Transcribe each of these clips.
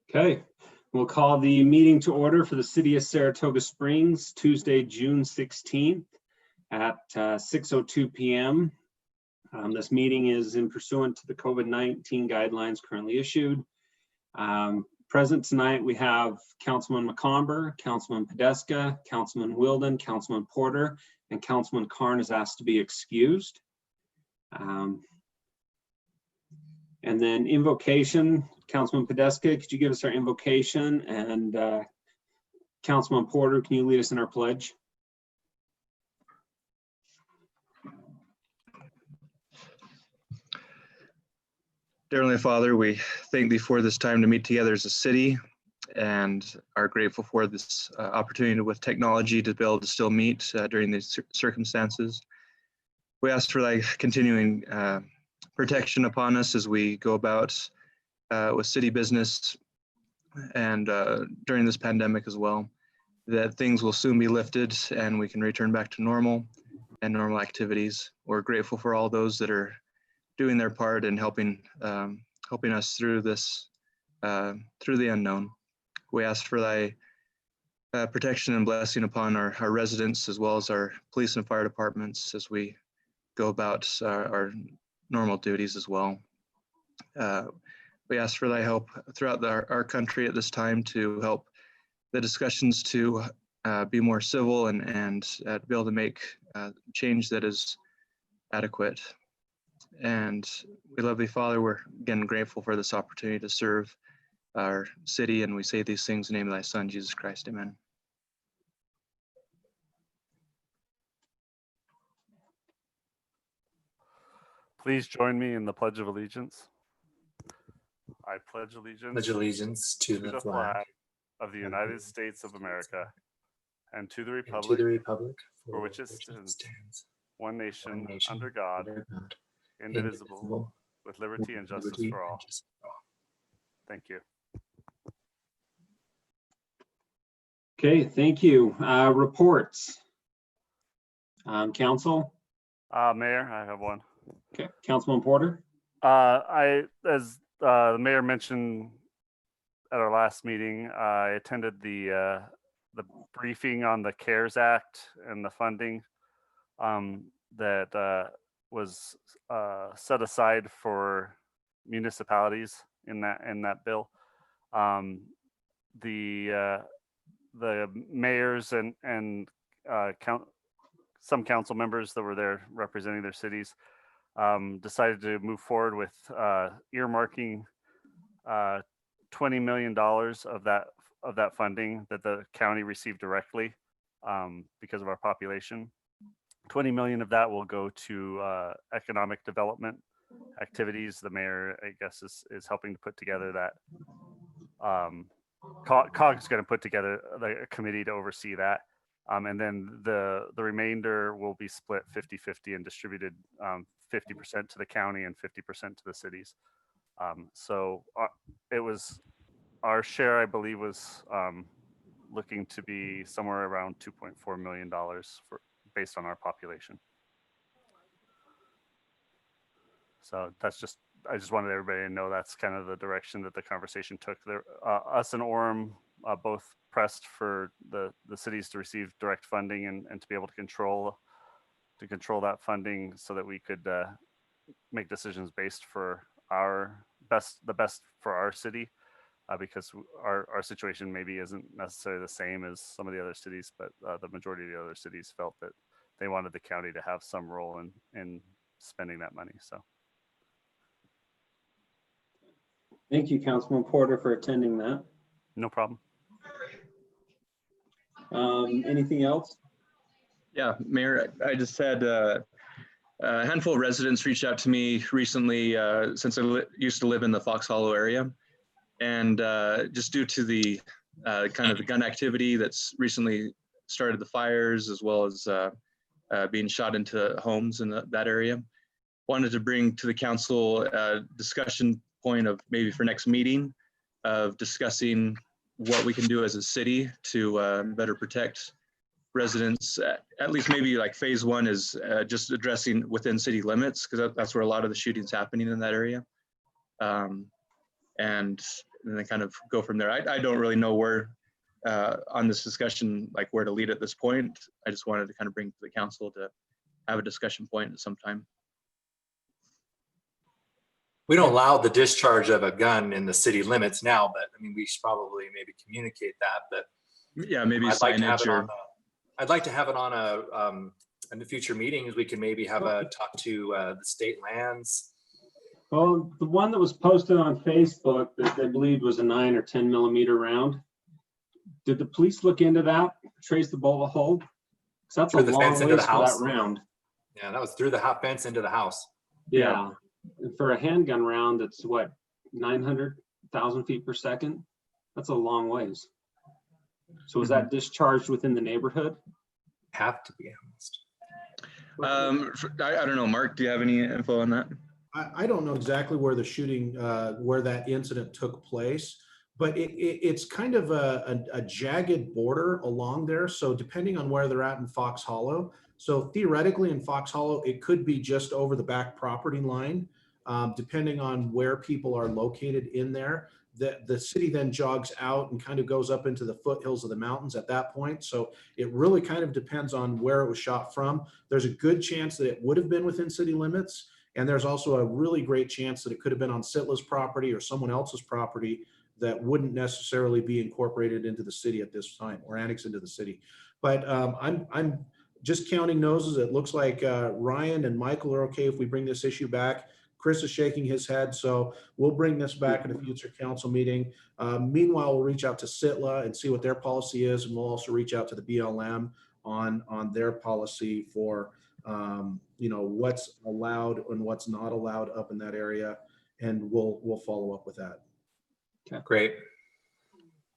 Okay, we'll call the meeting to order for the City of Saratoga Springs, Tuesday, June 16th at 6:02 p.m. This meeting is in pursuant to the COVID-19 guidelines currently issued. Present tonight, we have Councilman McComber, Councilman Podeska, Councilman Wilden, Councilman Porter, and Councilman Karn is asked to be excused. And then invocation, Councilman Podeska, could you give us our invocation? And Councilman Porter, can you lead us in our pledge? Dear Heavenly Father, we thank Thee for this time to meet together as a city and are grateful for this opportunity with technology to be able to still meet during these circumstances. We ask for Thy continuing protection upon us as we go about with city business and during this pandemic as well, that things will soon be lifted and we can return back to normal and normal activities. We're grateful for all those that are doing their part in helping us through this, through the unknown. We ask for Thy protection and blessing upon our residents as well as our police and fire departments as we go about our normal duties as well. We ask for Thy help throughout our country at this time to help the discussions to be more civil and to be able to make change that is adequate. And we love Thee, Father. We're again grateful for this opportunity to serve our city, and we say these things in the name of Thy Son, Jesus Christ. Amen. Please join me in the Pledge of Allegiance. I pledge allegiance to the flag of the United States of America and to the republic for which it stands, one nation, under God, indivisible, with liberty and justice for all. Thank you. Okay, thank you. Reports. Council. Mayor, I have one. Okay, Councilman Porter. As the mayor mentioned at our last meeting, I attended the briefing on the CARES Act and the funding that was set aside for municipalities in that bill. The mayors and some council members that were there representing their cities decided to move forward with earmarking $20 million of that funding that the county received directly because of our population. 20 million of that will go to economic development activities. The mayor, I guess, is helping to put together that. COG is going to put together a committee to oversee that. And then the remainder will be split 50-50 and distributed 50% to the county and 50% to the cities. So it was our share, I believe, was looking to be somewhere around $2.4 million based on our population. So that's just, I just wanted everybody to know that's kind of the direction that the conversation took. There, us and Orem both pressed for the cities to receive direct funding and to be able to control that funding so that we could make decisions based for the best for our city, because our situation maybe isn't necessarily the same as some of the other cities, but the majority of the other cities felt that they wanted the county to have some role in spending that money. So. Thank you, Councilman Porter, for attending that. No problem. Anything else? Yeah, Mayor, I just had a handful of residents reached out to me recently since I used to live in the Fox Hollow area. And just due to the kind of the gun activity that's recently started the fires, as well as being shot into homes in that area, wanted to bring to the council a discussion point of maybe for next meeting of discussing what we can do as a city to better protect residents, at least maybe like phase one is just addressing within city limits, because that's where a lot of the shooting's happening in that area. And then kind of go from there. I don't really know where on this discussion, like where to lead at this point. I just wanted to kind of bring to the council to have a discussion point at some time. We don't allow the discharge of a gun in the city limits now, but I mean, we should probably maybe communicate that. But yeah, maybe I'd like to have signage it or. on. I'd like to have it on in the future meetings. We can maybe have a talk to the state lands. Well, the one that was posted on Facebook that they believed was a 9 or 10 millimeter round. Did the police look into that? Trace the bullet hole? Because that's a Through the long fence into ways the for that house? round. Yeah, that was through the fence into the house. Yeah. And for a handgun round, it's what, 900,000 feet per second? That's a long ways. So was that discharged within the neighborhood? Have to be honest. I don't know, Mark, do you have any info on that? I don't know exactly where the shooting, where that incident took place, but it's kind of a jagged border along there. So depending on where they're at in Fox Hollow, so theoretically in Fox Hollow, it could be just over the back property line, depending on where people are located in there. The city then jogs out and kind of goes up into the foothills of the mountains at that point. So it really kind of depends on where it was shot from. There's a good chance that it would have been within city limits. And there's also a really great chance that it could have been on Sitla's property or someone else's property that wouldn't necessarily be incorporated into the city at this time or annexed into the city. But I'm just counting noses. It looks like Ryan and Michael are okay if we bring this issue back. Chris is shaking his head, so we'll bring this back at a future council meeting. Meanwhile, we'll reach out to Sitla and see what their policy is, and we'll also reach out to the BLM on their policy for what's allowed and what's not allowed up in that area, and we'll follow up with that. Okay. Great.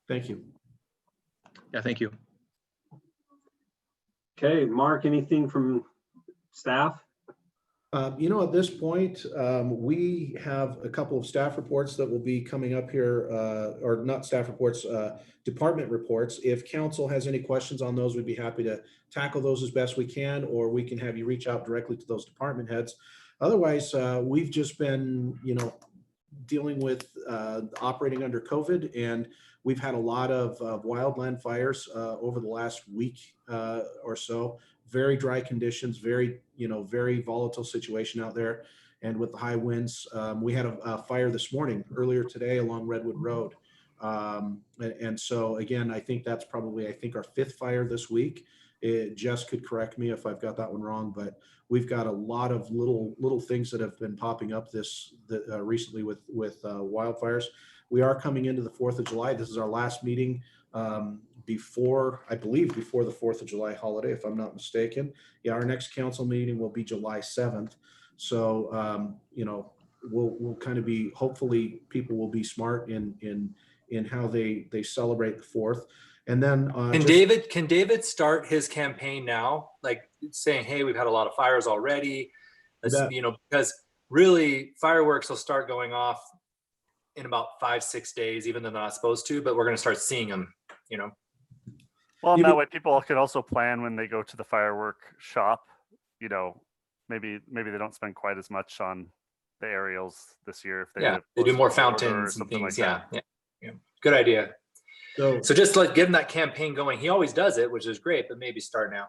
Thank you. Yeah, thank you. Okay, Mark, anything from staff? At this point, we have a couple of staff reports that will be coming up here, or not staff reports, department reports. If council has any questions on those, we'd be happy to tackle those as best we can, or we can have you reach out directly to those department heads. Otherwise, we've just been, dealing with operating under COVID, and we've had a lot of wildland fires over the last week or so. Very dry conditions, very volatile situation out there. And with the high winds, we had a fire this morning, earlier today along Redwood Road. And so again, I think that's probably, our 5th fire this week. Jess could correct me if I've got that one wrong, but we've got a lot of little things that have been popping up recently with wildfires. We are coming into the 4th of July. This is our last meeting before the 4th of July holiday, if I'm not mistaken. Yeah, our next council meeting will be July 7th. So, we'll kind of be, hopefully people will be smart in how they celebrate the 4th. And then can David start his campaign now? Like saying, hey, we've had a lot of fires already. Because really fireworks will start going off in about 5-6 days, even though they're not supposed to, but we're going to start seeing them, Well, and that way people can also plan when they go to the firework shop, maybe they don't spend quite as much on the aerials this year. If they do more fountains and things. Like yeah. Good idea. So just like getting that campaign going. He always does it, which is great, but maybe start now.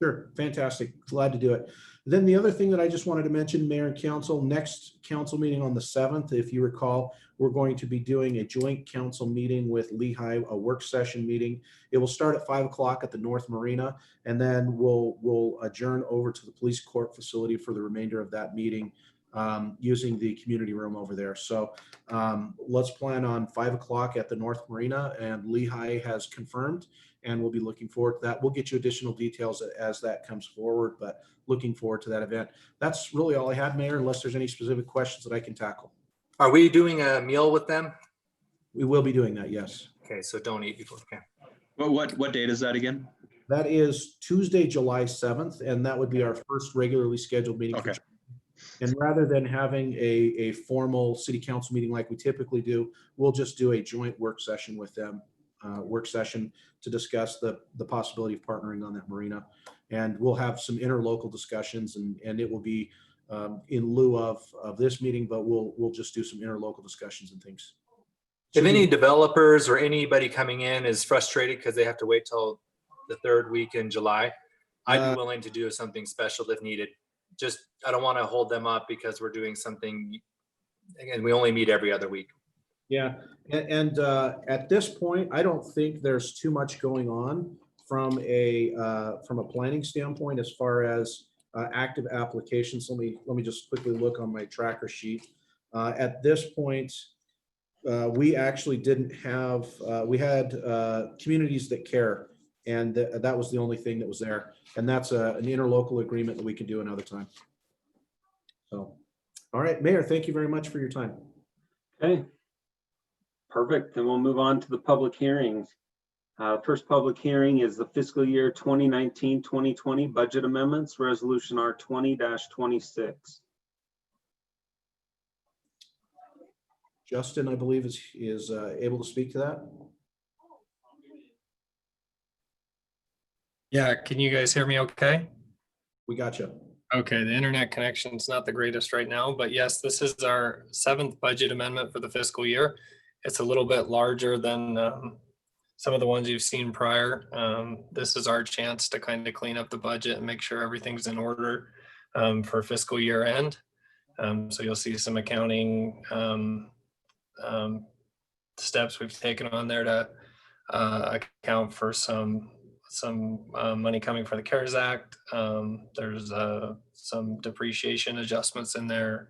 Sure, fantastic. Glad to do it. Then the other thing that I just wanted to mention, Mayor and Council, next council meeting on the 7th, if you recall, we're going to be doing a joint council meeting with Lehigh, a work session meeting. It will start at 5 o'clock at the North Marina, and then we'll adjourn over to the police court facility for the remainder of that meeting using the community room over there. So let's plan on 5 o'clock at the North Marina, and Lehigh has confirmed, and we'll be looking forward to that. We'll get you additional details as that comes forward, but looking forward to that event. That's really all I had, Mayor, unless there's any specific questions that I can tackle. Are we doing a meal with them? We will be doing that, yes. Okay, so don't eat before. Okay. Well, what date is that again? That is Tuesday, July 7th, and that would be our first regularly scheduled meeting. Okay. And rather than having a formal city council meeting like we typically do, we'll just do a joint work session with them work session to discuss the possibility of partnering on that marina. And we'll have some interlocal discussions, and it will be in lieu of this meeting, but we'll just do some interlocal discussions and things. If any developers or anybody coming in is frustrated because they have to wait till the third week in July, I'd be willing to do something special if needed. Just, I don't want to hold them up because we're doing something, again, we only meet every other week. Yeah, and at this point, I don't think there's too much going on from a planning standpoint as far as active applications. Let me just quickly look on my tracker sheet. At this point, we actually didn't have, we had communities that care, and that was the only thing that was there. And that's an interlocal agreement that we can do another time. So, all right, Mayor, thank you very much for your time. Okay. Perfect. Then we'll move on to the public hearings. First public hearing is the fiscal year 2019-2020 budget amendments, resolution R20-26. Justin, I believe, is able to speak to that. Yeah, can you guys hear me okay? We got you. Okay, the internet connection's not the greatest right now, but yes, this is our 7th budget amendment for the fiscal year. It's a little bit larger than some of the ones you've seen prior. This is our chance to kind of clean up the budget and make sure everything's in order for fiscal year end. So you'll see some accounting steps we've taken on there to account for some money coming for the CARES Act. There's some depreciation adjustments in there.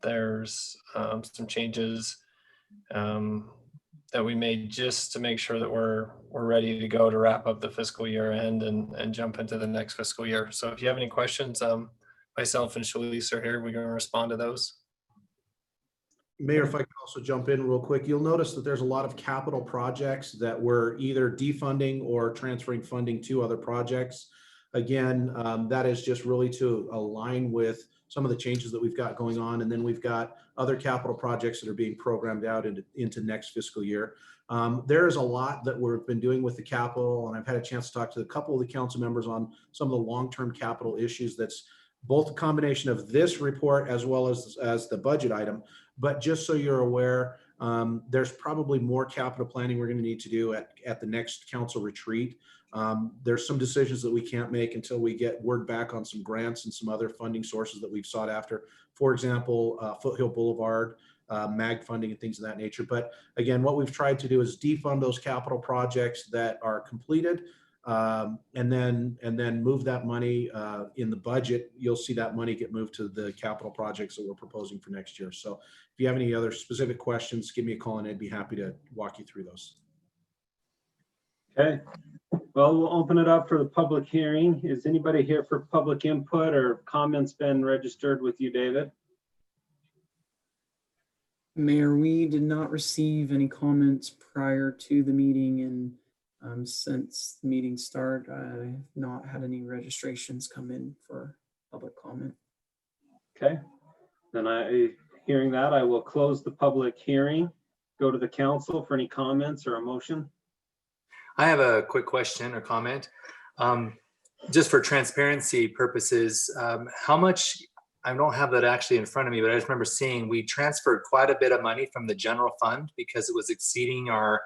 There's some changes that we made just to make sure that we're ready to go to wrap up the fiscal year end and jump into the next fiscal year. So if you have any questions, myself and Shalise are here. We're going to respond to those. Mayor, if I could also jump in real quick, you'll notice that there's a lot of capital projects that we're either defunding or transferring funding to other projects. Again, that is just really to align with some of the changes that we've got going on. And then we've got other capital projects that are being programmed out into next fiscal year. There is a lot that we've been doing with the capital, and I've had a chance to talk to a couple of the council members on some of the long-term capital issues. That's both a combination of this report as well as the budget item. But just so you're aware, there's probably more capital planning we're going to need to do at the next council retreat. There's some decisions that we can't make until we get word back on some grants and some other funding sources that we've sought after. For example, Foothill Boulevard, MAG funding and things of that nature. But again, what we've tried to do is defund those capital projects that are completed, and then move that money in the budget. You'll see that money get moved to the capital projects that we're proposing for next year. So if you have any other specific questions, give me a call and I'd be happy to walk you through those. Okay. Well, we'll open it up for the public hearing. Is anybody here for public input or comments been registered with you, David? Mayor, we did not receive any comments prior to the meeting, and since the meeting started, I have not had any registrations come in for public comment. Okay. Then hearing that, I will close the public hearing. Go to the council for any comments or a motion. I have a quick question or comment. Just for transparency purposes, how much, I don't have that actually in front of me, but I just remember seeing we transferred quite a bit of money from the general fund because it was exceeding our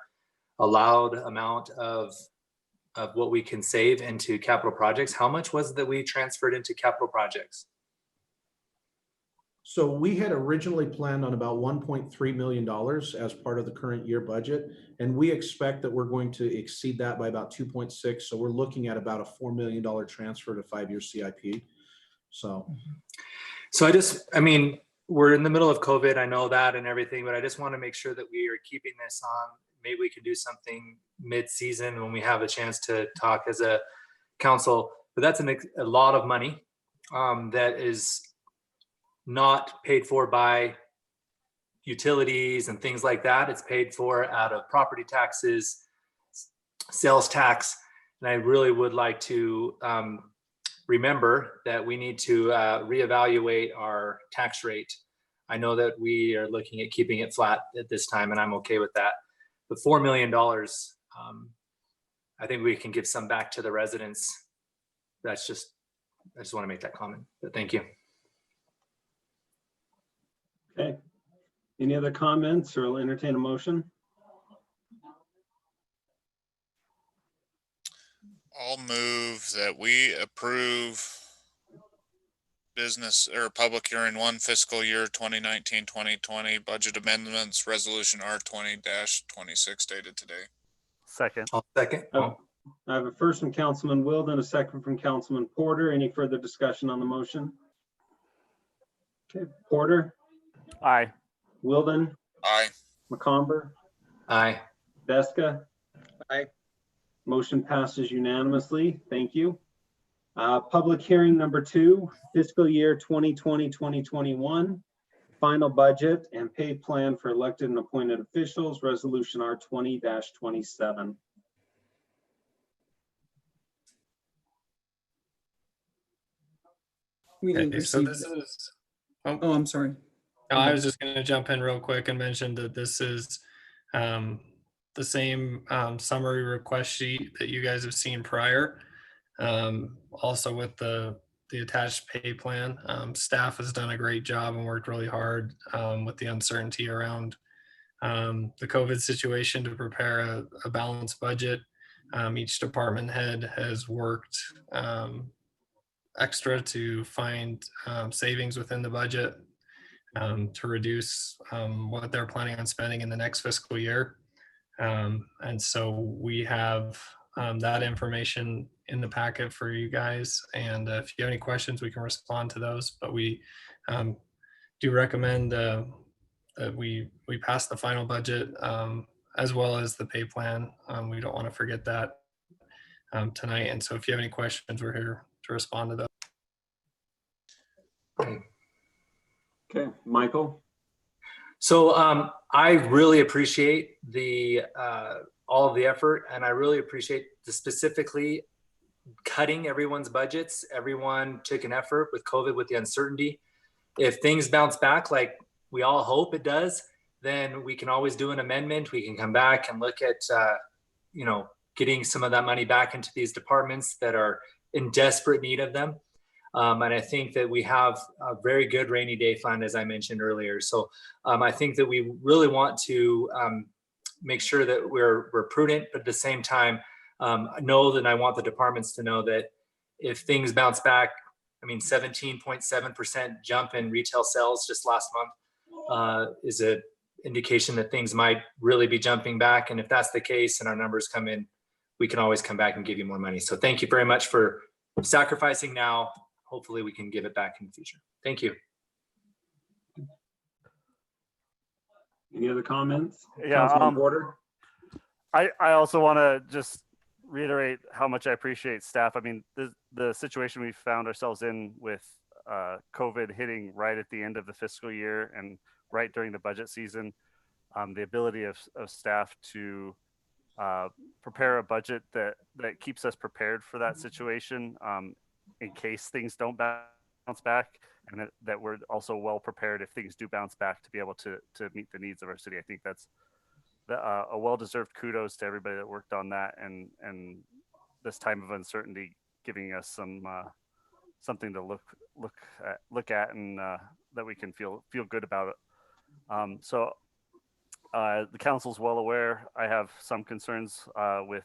allowed amount of what we can save into capital projects. How much was it that we transferred into capital projects? So we had originally planned on about $1.3 million as part of the current year budget, and we expect that we're going to exceed that by about 2.6. So we're looking at about a $4 million transfer to 5-year CIP. So I mean, we're in the middle of COVID, I know that and everything, but I just want to make sure that we are keeping this on. Maybe we can do something mid-season when we have a chance to talk as a council, but that's a lot of money that is not paid for by utilities and things like that. It's paid for out of property taxes, sales tax. And I really would like to remember that we need to reevaluate our tax rate. I know that we are looking at keeping it flat at this time, and I'm okay with that. the $4 million, I think we can give some back to the residents. I just want to make that comment, but thank you. Okay. Any other comments, or I'll entertain a motion? I'll move that we approve business or public hearing 1 fiscal year 2019-2020 budget amendments resolution R20-26 dated today. Second. I'll second. I have a first from Councilman Wilden, a second from Councilman Porter. Any further discussion on the motion? Okay, Porter, Aye. Wilden, Aye. McComber, Aye. Deska. Aye. Motion passes unanimously. Thank you. Public hearing number 2, fiscal year 2020-2021, final budget and pay plan for elected and appointed officials, resolution R20-27. We didn't Okay, so receive. this is, Oh, I'm sorry. I was just going to jump in real quick and mention that this is the same summary request sheet that you guys have seen prior. Also with the attached pay plan. Staff has done a great job and worked really hard with the uncertainty around the COVID situation to prepare a balanced budget. Each department head has worked extra to find savings within the budget to reduce what they're planning on spending in the next fiscal year. And so we have that information in the packet for you guys. And if you have any questions, we can respond to those. But we do recommend that we pass the final budget as well as the pay plan. We don't want to forget that tonight. And so if you have any questions, we're here to respond to those. Okay, Michael. So I really appreciate the all of the effort, and I really appreciate the specifically cutting everyone's budgets. Everyone took an effort with COVID, with the uncertainty. If things bounce back like we all hope it does, then we can always do an amendment. We can come back and look at getting some of that money back into these departments that are in desperate need of them. And I think that we have a very good rainy day fund, as I mentioned earlier. So I think that we really want to make sure that we're prudent, but at the same time, know that I want the departments to know that if things bounce back, I mean, 17.7% jump in retail sales just last month is an indication that things might really be jumping back. And if that's the case and our numbers come in, we can always come back and give you more money. So thank you very much for sacrificing now. Hopefully we can give it back in the future. Thank you. Any other comments? Yeah, Councilman Porter? I also want to just reiterate how much I appreciate staff. I mean, the situation we found ourselves in with COVID hitting right at the end of the fiscal year and right during the budget season, the ability of staff to prepare a budget that keeps us prepared for that situation in case things don't bounce back, and that we're also well prepared if things do bounce back to be able to meet the needs of our city. I think that's a well-deserved kudos to everybody that worked on that, and this time of uncertainty giving us something to look at and that we can feel good about it. So the council's well aware. I have some concerns with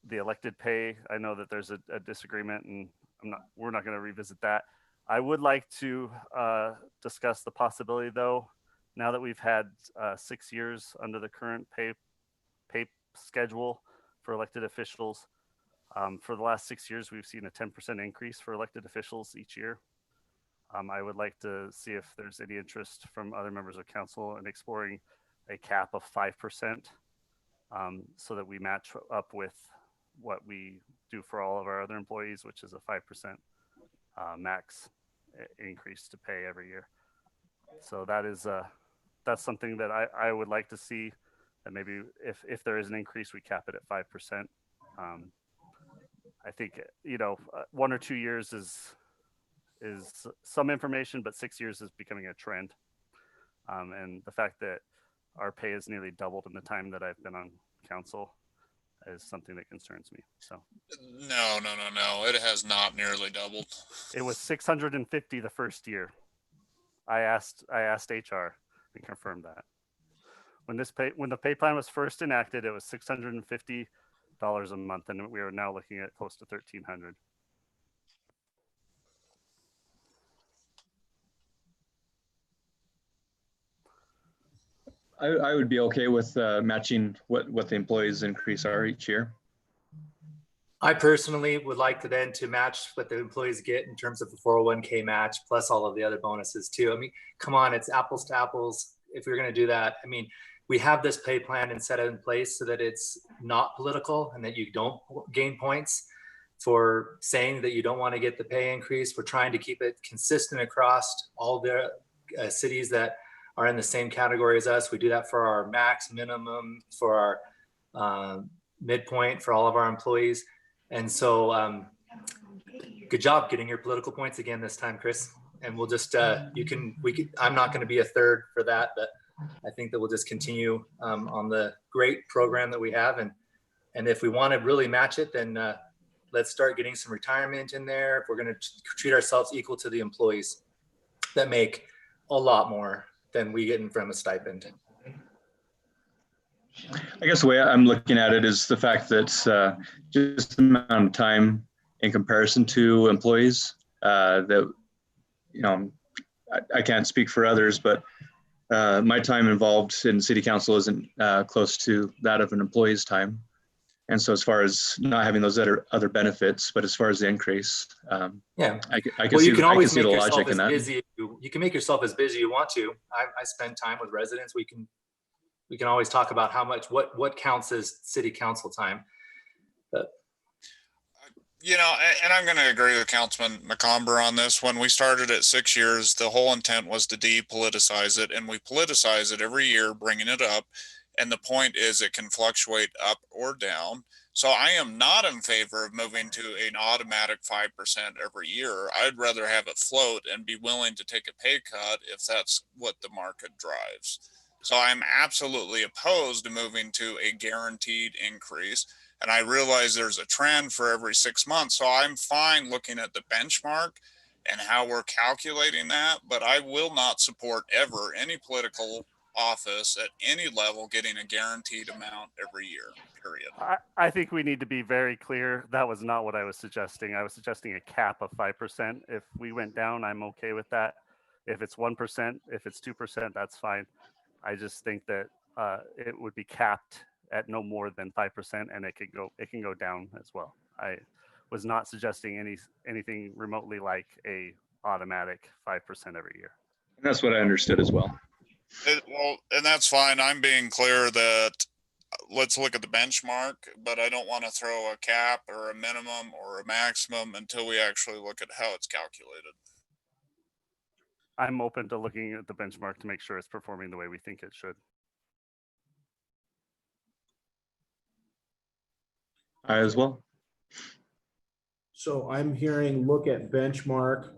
the elected pay. I know that there's a disagreement, and we're not going to revisit that. I would like to discuss the possibility, though, now that we've had 6 years under the current pay schedule for elected officials. For the last 6 years, we've seen a 10% increase for elected officials each year. I would like to see if there's any interest from other members of council in exploring a cap of 5%, so that we match up with what we do for all of our other employees, which is a 5% max increase to pay every year. So that's something that I would like to see, that maybe if there is an increase, we cap it at 5%. I think 1 or 2 years is some information, but 6 years is becoming a trend. And the fact that our pay has nearly doubled in the time that I've been on council is something that concerns me. So No. It has not nearly doubled. it was 650 the first year. I asked HR and confirmed that. When the pay plan was first enacted, it was $650 a month, and we are now looking at close to $1,300. I would be okay with matching what the employees' increase are each year. I personally would like to then to match what the employees get in terms of the 401k match, plus all of the other bonuses too. I mean, come on, it's apples to apples. If we're going to do that, I mean, we have this pay plan and set it in place so that it's not political and that you don't gain points for saying that you don't want to get the pay increase. We're trying to keep it consistent across all the cities that are in the same category as us. We do that for our max, minimum, for our midpoint for all of our employees. And so good job getting your political points again this time, Chris. And we'll just, I'm not going to be a third for that, but I think that we'll just continue on the great program that we have. And if we want to really match it, then let's start getting some retirement in there. If we're going to treat ourselves equal to the employees that make a lot more than we get from a stipend. I guess the way I'm looking at it is the fact that just the amount of time in comparison to employees that, you know, I can't speak for others, but my time involved in city council isn't close to that of an employee's time. And so as far as not having those other benefits, but as far as the increase, yeah, I can well, see, you can always the make yourself logic in as that. busy. You can make yourself as busy as you want to. I spend time with residents. We can always talk about how much, what counts as city council time. But You know, and I'm going to agree with Councilman McComber on this. When we started at 6 years, the whole intent was to depoliticize it, and we politicize it every year, bringing it up. And the point is it can fluctuate up or down. So I am not in favor of moving to an automatic 5% every year. I'd rather have it float and be willing to take a pay cut if that's what the market drives. So I'm absolutely opposed to moving to a guaranteed increase. And I realize there's a trend for every 6 months. So I'm fine looking at the benchmark and how we're calculating that, but I will not support ever any political office at any level getting a guaranteed amount every year, period. I think we need to be very clear. That was not what I was suggesting. I was suggesting a cap of 5%. If we went down, I'm okay with that. If it's 1%, if it's 2%, that's fine. I just think that it would be capped at no more than 5%, and it can go down as well. I was not suggesting anything remotely like a automatic 5% every year. And that's what I understood as well. Well, and that's fine. I'm being clear that let's look at the benchmark, but I don't want to throw a cap or a minimum or a maximum until we actually look at how it's calculated. I'm open to looking at the benchmark to make sure it's performing the way we think it should. I as well. So I'm hearing look at benchmark,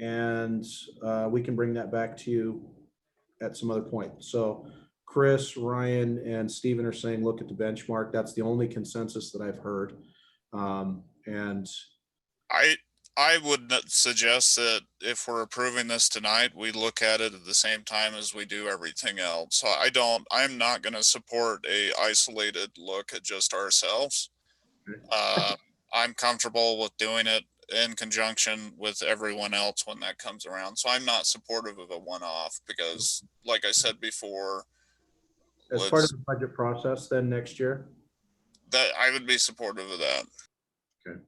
and we can bring that back to you at some other point. So Chris, Ryan, and Stephen are saying look at the benchmark. That's the only consensus that I've heard. And I would suggest that if we're approving this tonight, we look at it at the same time as we do everything else. So I'm not going to support a isolated look at just ourselves. I'm comfortable with doing it in conjunction with everyone else when that comes around. So I'm not supportive of a one-off because, like I said before, as part of the budget process then next year, that I would be supportive of that. okay.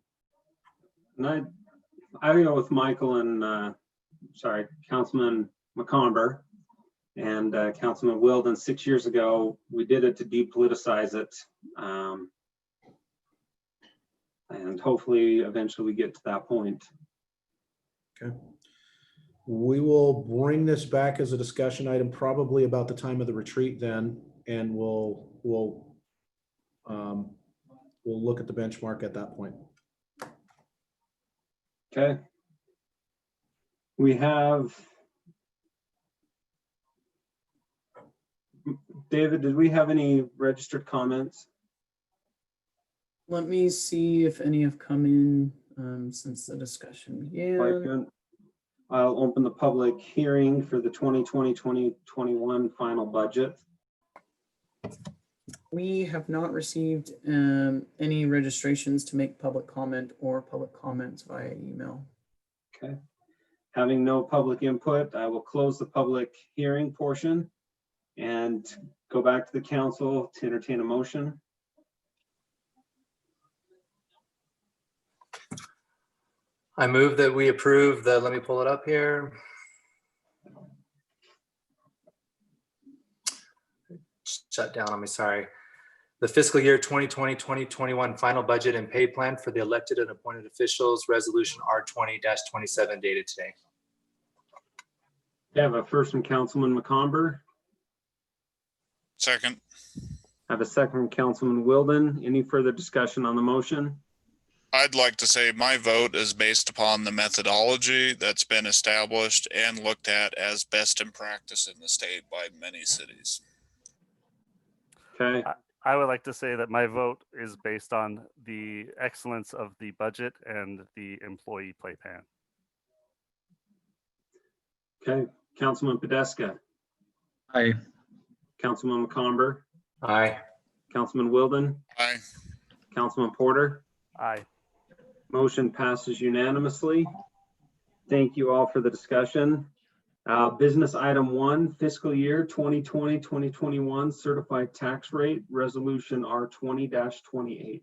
And I go with Michael and Councilman McComber and Councilman Wilden. 6 years ago, we did it to depoliticize it. And hopefully eventually we get to that point. Okay. We will bring this back as a discussion item probably about the time of the retreat then, and we'll look at the benchmark at that point. Okay. We have David, did we have any registered comments? Let me see if any have come in since the discussion If I began. can, I'll open the public hearing for the 2020-2021 final budget. We have not received any registrations to make public comment or public comments via email. Okay. Having no public input, I will close the public hearing portion and go back to the council to entertain a motion. I move that we approve the, let me pull it up here. Shut down on me, sorry. The fiscal year 2020-2021 final budget and pay plan for the elected and appointed officials, resolution R20-27 dated today. I have a first from Councilman McComber. Second. I have a second from Councilman Wilden. Any further discussion on the motion? I'd like to say my vote is based upon the methodology that's been established and looked at as best in practice in the state by many cities. Okay, I would like to say that my vote is based on the excellence of the budget and the employee pay plan. okay. Councilman Podeska, Aye. Councilman McComber, Aye. Councilman Wilden, Aye. Councilman Porter. Aye. Motion passes unanimously. Thank you all for the discussion. Business item 1, fiscal year 2020-2021 certified tax rate, resolution R20-28.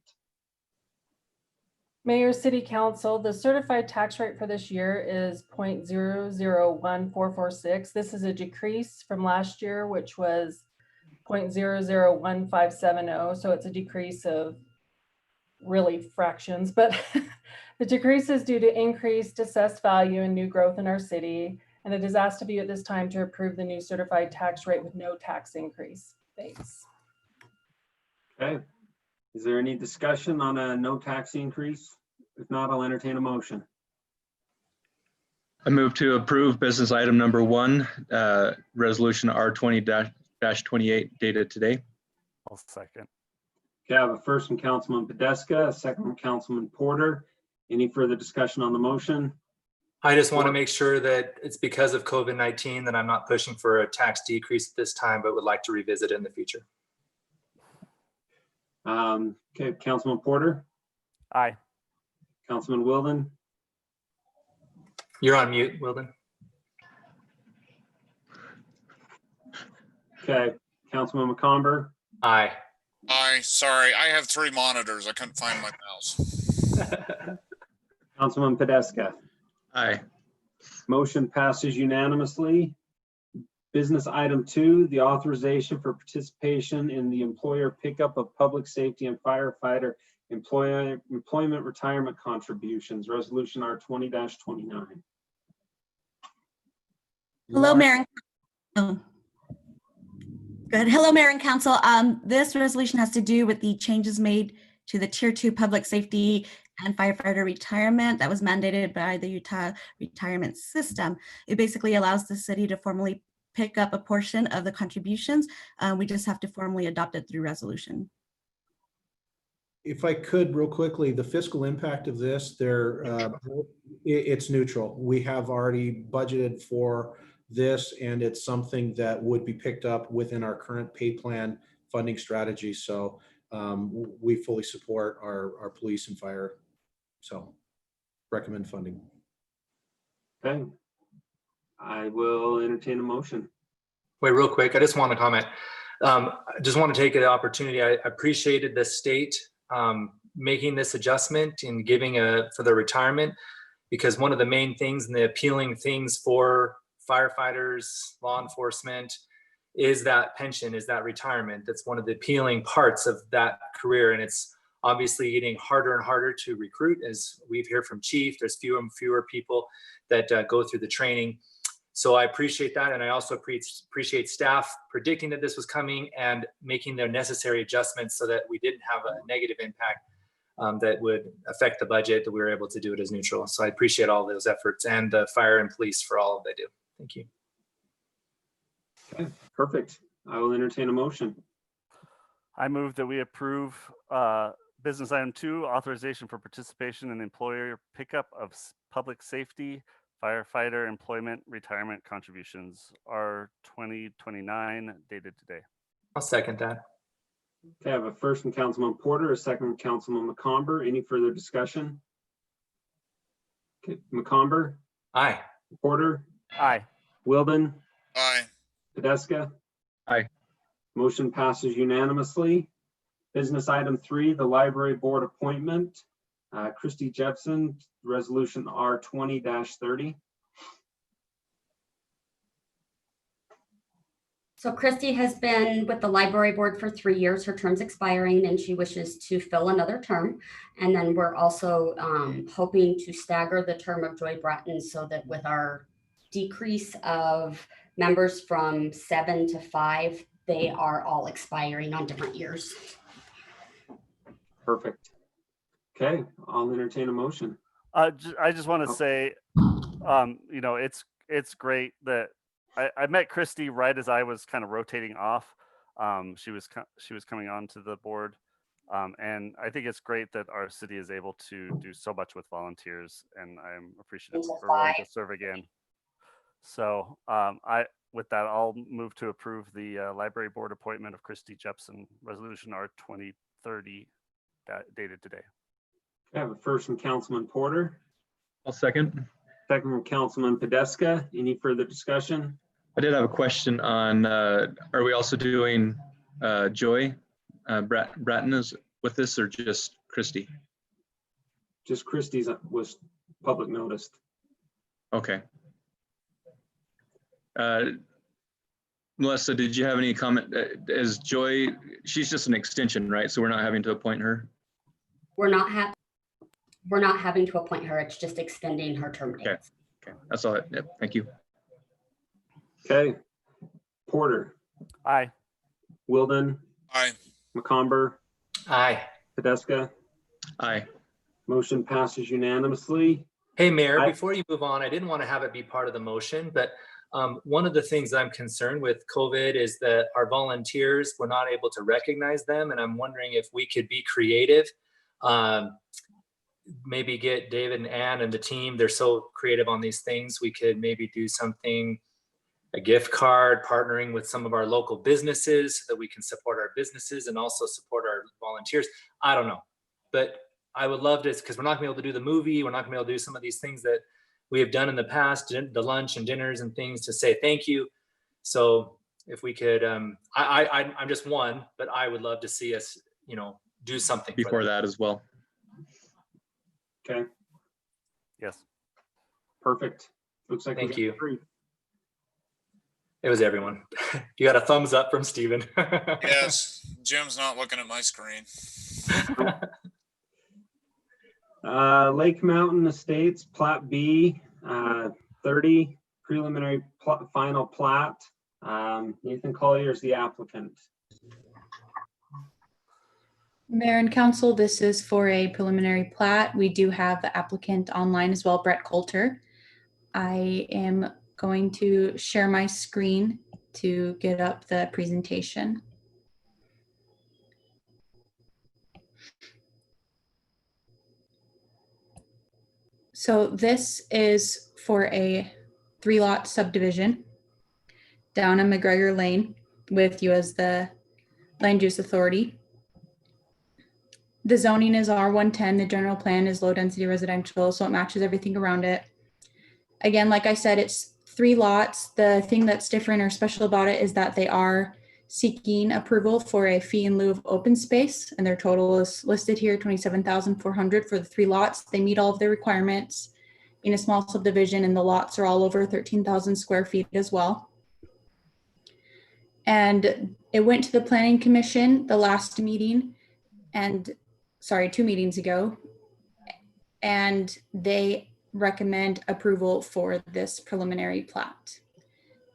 Mayor, City Council, the certified tax rate for this year is 0.001446. This is a decrease from last year, which was 0.001570. So it's a decrease of really fractions, but the decrease is due to increased assessed value and new growth in our city. And it is asked of you at this time to approve the new certified tax rate with no tax increase. Thanks. Okay. Is there any discussion on a no tax increase? If not, I'll entertain a motion. I move to approve business item number 1, resolution R20-28 dated today. I'll second. Okay, I have a first from Councilman Podeska, a second from Councilman Porter. Any further discussion on the motion? I just want to make sure that it's because of COVID-19 that I'm not pushing for a tax decrease at this time, but would like to revisit it in the future. Okay, Councilman Porter, Aye. Councilman Wilden, You're on mute, Wilden. okay, Councilman McComber, Aye. Aye. Sorry, I have 3 monitors. I couldn't find my mouse. Councilman Podeska. Aye. Motion passes unanimously. Business item 2, the authorization for participation in the employer pickup of public safety and firefighter employment retirement contributions, resolution R20-29. Hello, Mayor. Oh. Good. Hello, Mayor and Council. This resolution has to do with the changes made to the Tier 2 public safety and firefighter retirement that was mandated by the Utah retirement system. It basically allows the city to formally pick up a portion of the contributions. We just have to formally adopt it through resolution. If I could real quickly, the fiscal impact of this, it's neutral. We have already budgeted for this, and it's something that would be picked up within our current pay plan funding strategy. So we fully support our police and fire. So recommend funding. Okay. I will entertain a motion. Wait, real quick, I just want to comment. I just want to take an opportunity. I appreciated the state making this adjustment and giving for the retirement, because one of the main things and the appealing things for firefighters, law enforcement, is that pension, is that retirement. That's one of the appealing parts of that career. And it's obviously getting harder and harder to recruit. As we've heard from Chief, there's fewer and fewer people that go through the training. So I appreciate that. And I also appreciate staff predicting that this was coming and making the necessary adjustments so that we didn't have a negative impact that would affect the budget, that we were able to do it as neutral. So I appreciate all those efforts, and the fire and police for all they do. Thank you. Okay, perfect. I will entertain a motion. I move that we approve business item 2, authorization for participation in employer pickup of public safety firefighter employment retirement contributions, R 2029, dated today. I'll second that. Okay, I have a first from Councilman Porter, a second from Councilman McComber. Any further discussion? Okay, McComber, Aye. Porter, Aye. Wilden, Aye. Tedesca. Aye. Motion passes unanimously. Business item 3, the library board appointment. Christy Jepson, resolution R 20-30. So Christy has been with the library board for 3 years. Her term's expiring and she wishes to fill another term. And then we're also hoping to stagger the term of Joy Bratton so that with our decrease of members from 7 to 5, they are all expiring on different years. Perfect. Okay, I'll entertain a motion. I just want to say, you know, it's great that I met Christy right as I was kind of rotating off. She was coming onto the board, and I think it's great that our city is able to do so much with volunteers, and I'm appreciative for willing to serve again. So with that, I'll move to approve the library board appointment of Christy Jepson, resolution R 2030, dated today. I have a first from Councilman Porter, I'll second. second from Councilman Tedesca. Any further discussion? I did have a question on, are we also doing Joy Bratton is with this, or just Christy? Just Christie's was public noticed. Okay. Melissa, did you have any comment? Is Joy, she's just an extension, right? So we're not having to appoint her? We're not having to appoint her. It's just extending her term dates. Okay. Okay, that's all. Yep. Thank you. Okay. Porter, Aye. Wilden, Aye. McComber, Aye. Tedesca. Aye. Motion passes unanimously. Hey, Mayor, before you move on, I didn't want to have it be part of the motion, but one of the things that I'm concerned with COVID is that our volunteers, we're not able to recognize them. And I'm wondering if we could be creative. Maybe get David and Ann and the team, they're so creative on these things. We could maybe do something, a gift card, partnering with some of our local businesses so that we can support our businesses and also support our volunteers. I don't know, but I would love to, because we're not gonna be able to do the movie. We're not gonna be able to do some of these things that we have done in the past, the lunch and dinners and things to say thank you. So if we could, I'm just one, but I would love to see us, you know, do something Before that as well. Okay, Yes. perfect. Looks like we Thank got you. 3. It was everyone. You got a thumbs up from Steven. Yes, Jim's not looking at my screen. Lake Mountain Estates, Plat B, 30, preliminary final plat. Nathan Collier is the applicant. Mayor and Council, this is for a preliminary plat. We do have the applicant online as well, Brett Coulter. I am going to share my screen to get up the presentation. So this is for a 3-lot subdivision down on McGregor Lane with you as the land use authority. The zoning is R110. The general plan is low density residential, so it matches everything around it. Again, like I said, it's 3 lots. The thing that's different or special about it is that they are seeking approval for a fee in lieu of open space, and their total is listed here, $27,400 for the 3 lots. They meet all of their requirements in a small subdivision, and the lots are all over 13,000 square feet as well. And it went to the Planning Commission the last meeting, and 2 meetings ago, and they recommend approval for this preliminary plat.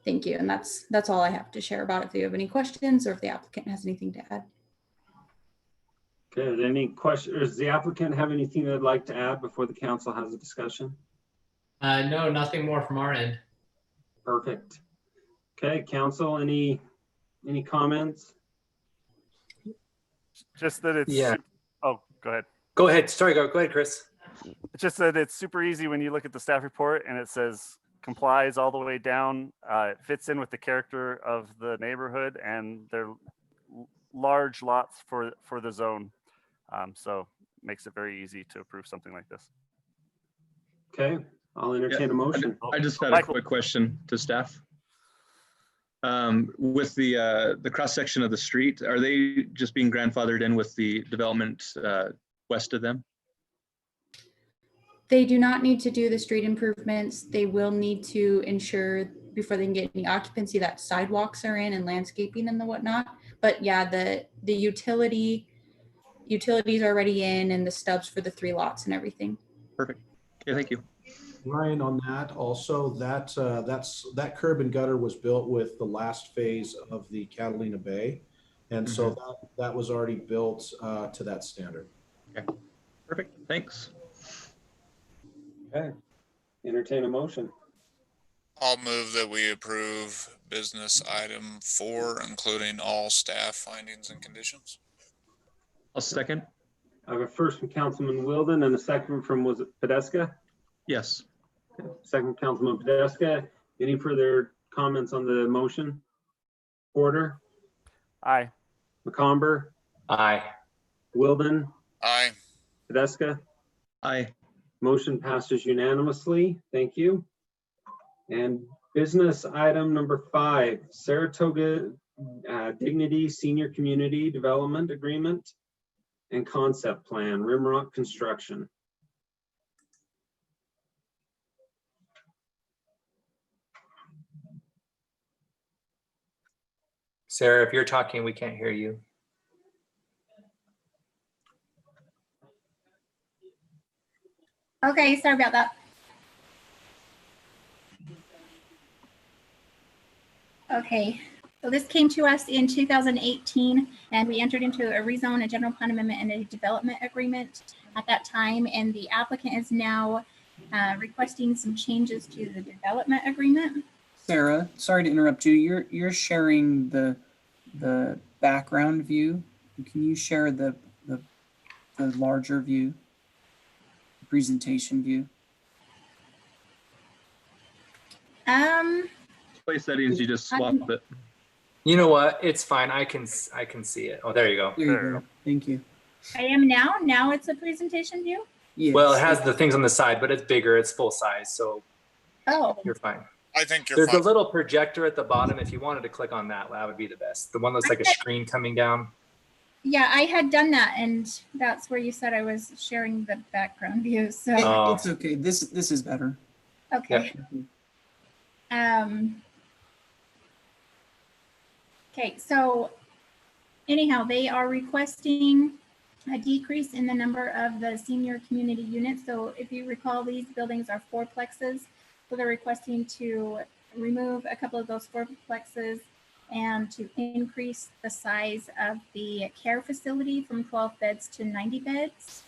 Thank you. And that's all I have to share about it. If you have any questions or if the applicant has anything to add. Okay, any questions? Does the applicant have anything they'd like to add before the council has a discussion? No, nothing more from our end. Perfect. Okay, council, any Any comments? Just that it's, Yeah. oh, go ahead. Go ahead. Sorry, go ahead, Chris. It's just that it's super easy when you look at the staff report and it says complies all the way down. It fits in with the character of the neighborhood, and they're large lots for the zone. So makes it very easy to approve something like this. Okay, I'll entertain a motion. I just had a Michael. quick question to staff. With the cross section of the street, are they just being grandfathered in with the development west of them? They do not need to do the street improvements. They will need to ensure before they can get any occupancy that sidewalks are in and landscaping and the whatnot. But yeah, the utilities are already in, and the stubs for the 3 lots and everything. Perfect. Okay, thank you. Ryan, on that also, that curb and gutter was built with the last phase of the Catalina Bay. And so that was already built to that standard. Okay, perfect. Thanks. Okay, entertain a motion. I'll move that we approve business item 4, including all staff findings and conditions. I'll second. I have a first from Councilman Wilden and a second from, was it Podeska? Yes. Okay, second Councilman Podeska. Any further comments on the motion? Porter, Aye. McComber, Aye. Wilden, Aye. Podeska. Aye. Motion passes unanimously. Thank you. And business item number 5, Saratoga Dignity Senior Community Development Agreement and Concept Plan, Rimrock Construction. Sarah, if you're talking, we can't hear you. Okay, sorry about that. Okay, so this came to us in 2018, and we entered into a rezone, a general plan amendment, and a development agreement at that time. And the applicant is now requesting some changes to the development agreement. Sarah, sorry to interrupt you. You're sharing the background view. Can you share the larger view, presentation view? Display settings, you just swap it. You know what? It's fine. I can see it. Oh, there you go. There you go. Thank you. I am now. Now it's a presentation view. Yes. Well, it has the things on the side, but it's bigger. It's full size, so Oh, you're fine. I think you're There's fine. a little projector at the bottom. If you wanted to click on that, that would be the best. The one that's like a screen coming down. yeah, I had done that, and that's where you said I was sharing the background view. So Oh. It's okay. This is better. okay. Okay, so anyhow, they are requesting a decrease in the number of the senior community units. So if you recall, these buildings are fourplexes. So they're requesting to remove a couple of those fourplexes and to increase the size of the care facility from 12 beds to 90 beds.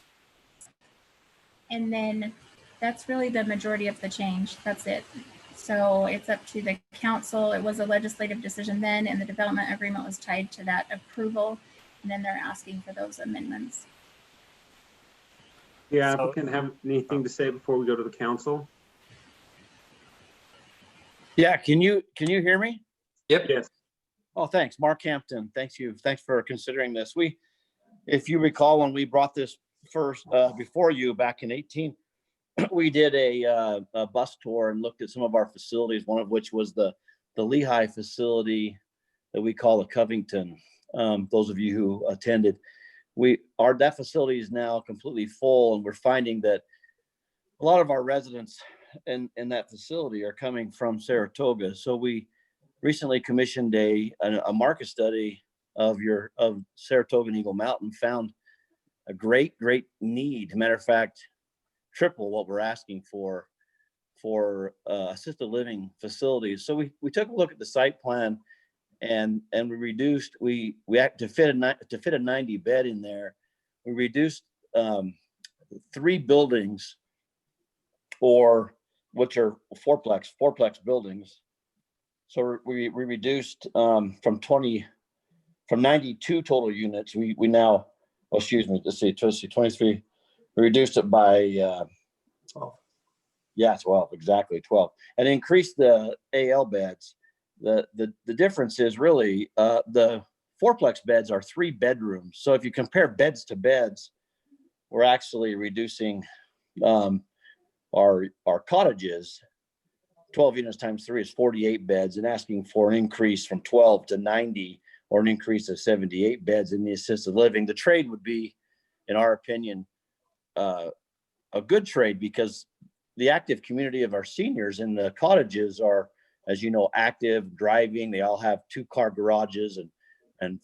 And then that's really the majority of the change. That's it. So it's up to the council. It was a legislative decision then, and the development agreement was tied to that approval. And then they're asking for those amendments. The applicant have anything to say before we go to the council? Yeah, can you hear me? Yep. Yes. Oh, thanks. Mark Hampton. Thanks for considering this. If you recall, when we brought this first before you back in 18, we did a bus tour and looked at some of our facilities, one of which was the Lehigh facility that we call the Covington. Those of you who attended, that facility is now completely full, and we're finding that a lot of our residents in that facility are coming from Saratoga. So we recently commissioned a market study of Saratoga and Eagle Mountain, found a great need. Matter of fact, triple what we're asking for assisted living facilities. So we took a look at the site plan, and we reduced, we had to fit a 90 bed in there. We reduced 3 buildings, which are fourplex buildings, So we reduced from 92 total units. We now, oh, excuse me, let's see, 23. We reduced it by 12. Yeah, 12, exactly 12, and increased the AL beds. The difference is really the fourplex beds are 3 bedrooms. So if you compare beds to beds, we're actually reducing our cottages. 12 units times 3 is 48 beds, and asking for an increase from 12 to 90 or an increase of 78 beds in the assisted living. The trade would be, in our opinion, a good trade, because the active community of our seniors in the cottages are, as you know, active, driving. They all have 2-car garages and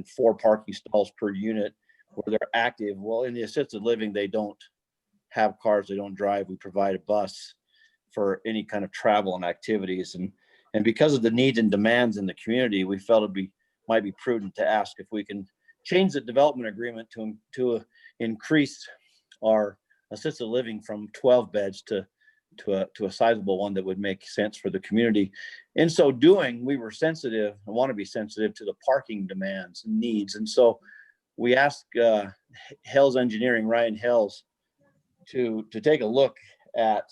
4 parking stalls per unit where they're active. Well, in the assisted living, they don't have cars, they don't drive. We provide a bus for any kind of travel and activities. And because of the needs and demands in the community, we felt might be prudent to ask if we can change the development agreement to increase our assisted living from 12 beds to a sizable one that would make sense for the community. In so doing, we were sensitive and want to be sensitive to the parking demands and needs. And so we asked Hell's Engineering, Ryan Hell's, to take a look at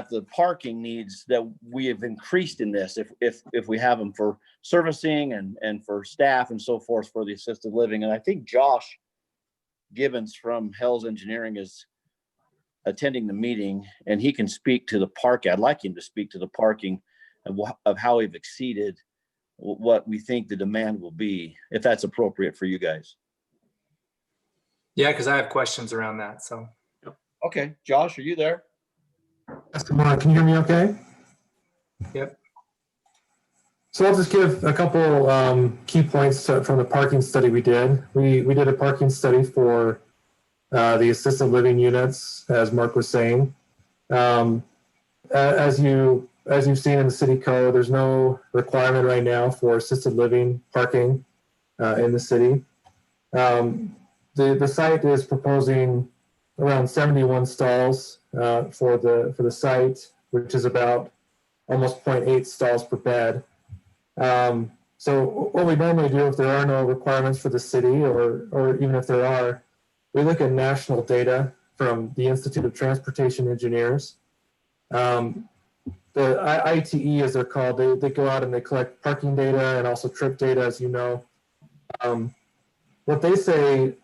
the parking needs that we have increased in this, if we have them for servicing and for staff and so forth for the assisted living. And I think Josh Gibbons from Hell's Engineering is attending the meeting, and he can speak to the parking. I'd like him to speak to the parking of how we've exceeded what we think the demand will be, if that's appropriate for you guys. Yeah, because I have questions around that. So. Okay, Josh, are you there? Yes, good morning. Can you hear me okay? Yep. So I'll just give a couple key points from the parking study we did. We did a parking study for the assisted living units, as Mark was saying. As you've seen in the city code, there's no requirement right now for assisted living parking in the city. The site is proposing around 71 stalls for the site, which is about almost 0.8 stalls per bed. So what we normally do, if there are no requirements for the city, or even if there are, we look at national data from the Institute of Transportation Engineers. The ITE, as they're called, they go out and they collect parking data and also trip data, as you know. What they say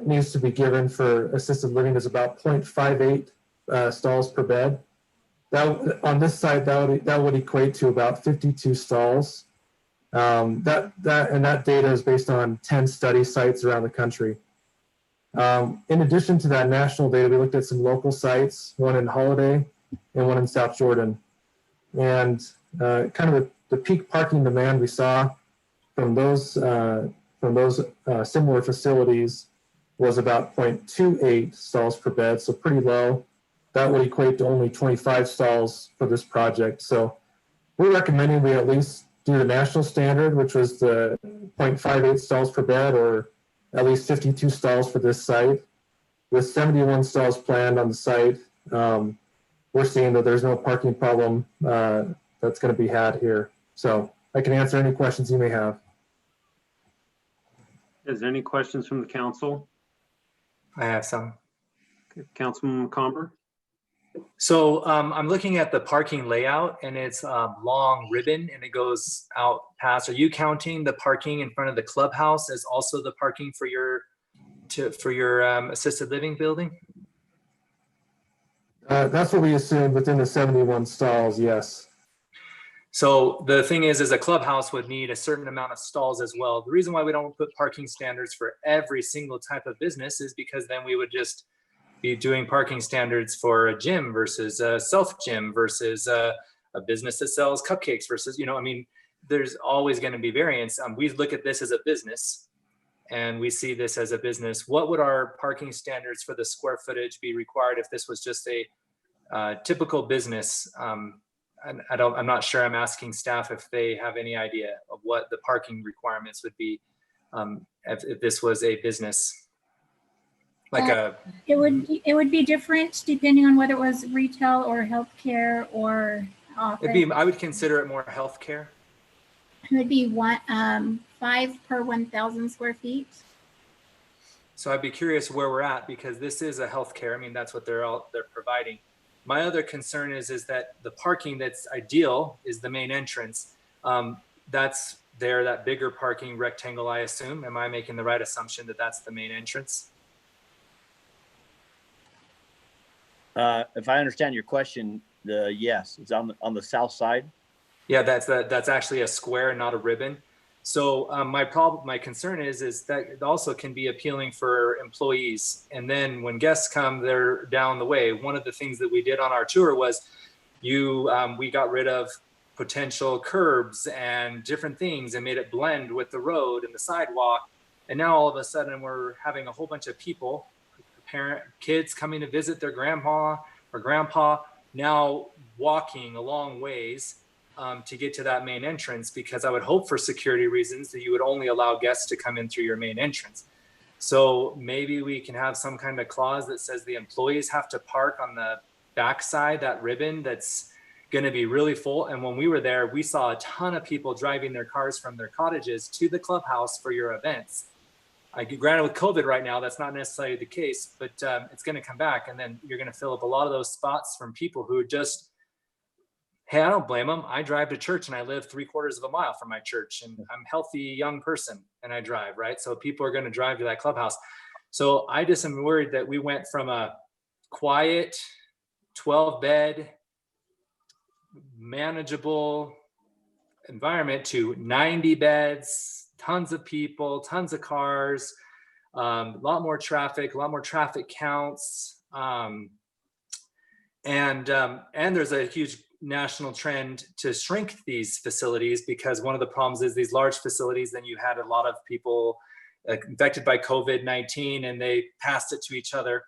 needs to be given for assisted living is about 0.58 stalls per bed. On this site, that would equate to about 52 stalls. That data is based on 10 study sites around the country. In addition to that national data, we looked at some local sites, one in Holiday and one in South Jordan. And kind of the peak parking demand we saw from those similar facilities was about 0.28 stalls per bed, so pretty low. That would equate to only 25 stalls for this project. So we're recommending we at least do the national standard, which was the 0.58 stalls per bed, or at least 52 stalls for this site. With 71 stalls planned on the site, we're seeing that there's no parking problem that's going to be had here. So I can answer any questions you may have. Is there any questions from the council? I have some. Okay, Councilman McComber. So I'm looking at the parking layout, and it's a long ribbon, and it goes out past. Are you counting the parking in front of the clubhouse as also the parking for your assisted living building? That's what we assumed within the 71 stalls, yes. So the thing is a clubhouse would need a certain amount of stalls as well. The reason why we don't put parking standards for every single type of business is because then we would just be doing parking standards for a gym versus a self gym versus a business that sells cupcakes versus, I mean, there's always going to be variance. We look at this as a business, and we see this as a business. What would our parking standards for the square footage be required if this was just a typical business? I'm not sure. I'm asking staff if they have any idea of what the parking requirements would be if this was a business. It would be different depending on whether it was retail or healthcare or office. I would consider it more healthcare. It would be 5 per 1,000 square feet. So I'd be curious where we're at, because this is a healthcare. I mean, that's what they're providing. My other concern is that the parking that's ideal is the main entrance. That's that bigger parking rectangle, I assume. Am I making the right assumption that that's the main entrance? If I understand your question, yes, it's on the south side. Yeah, that's actually a square, not a ribbon. So my concern is that it also can be appealing for employees. And then when guests come, they're down the way. One of the things that we did on our tour was we got rid of potential curbs and different things and made it blend with the road and the sidewalk. And now all of a sudden we're having a whole bunch of people, kids coming to visit their grandma or grandpa, now walking a long ways to get to that main entrance, because I would hope for security reasons that you would only allow guests to come in through your main entrance. So maybe we can have some kind of clause that says the employees have to park on the backside, that ribbon that's going to be really full. And when we were there, we saw a ton of people driving their cars from their cottages to the clubhouse for your events. Granted, with COVID right now, that's not necessarily the case, but it's going to come back. And then you're going to fill up a lot of those spots from people who just, hey, I don't blame them. I drive to church and I live 3/4 of a mile from my church, and I'm a healthy young person and I drive, right? So people are going to drive to that clubhouse. So I just am worried that we went from a quiet 12-bed, manageable environment to 90 beds, tons of people, tons of cars, a lot more traffic counts. And there's a huge national trend to shrink these facilities, because one of the problems is these large facilities, then you had a lot of people infected by COVID-19 and they passed it to each other.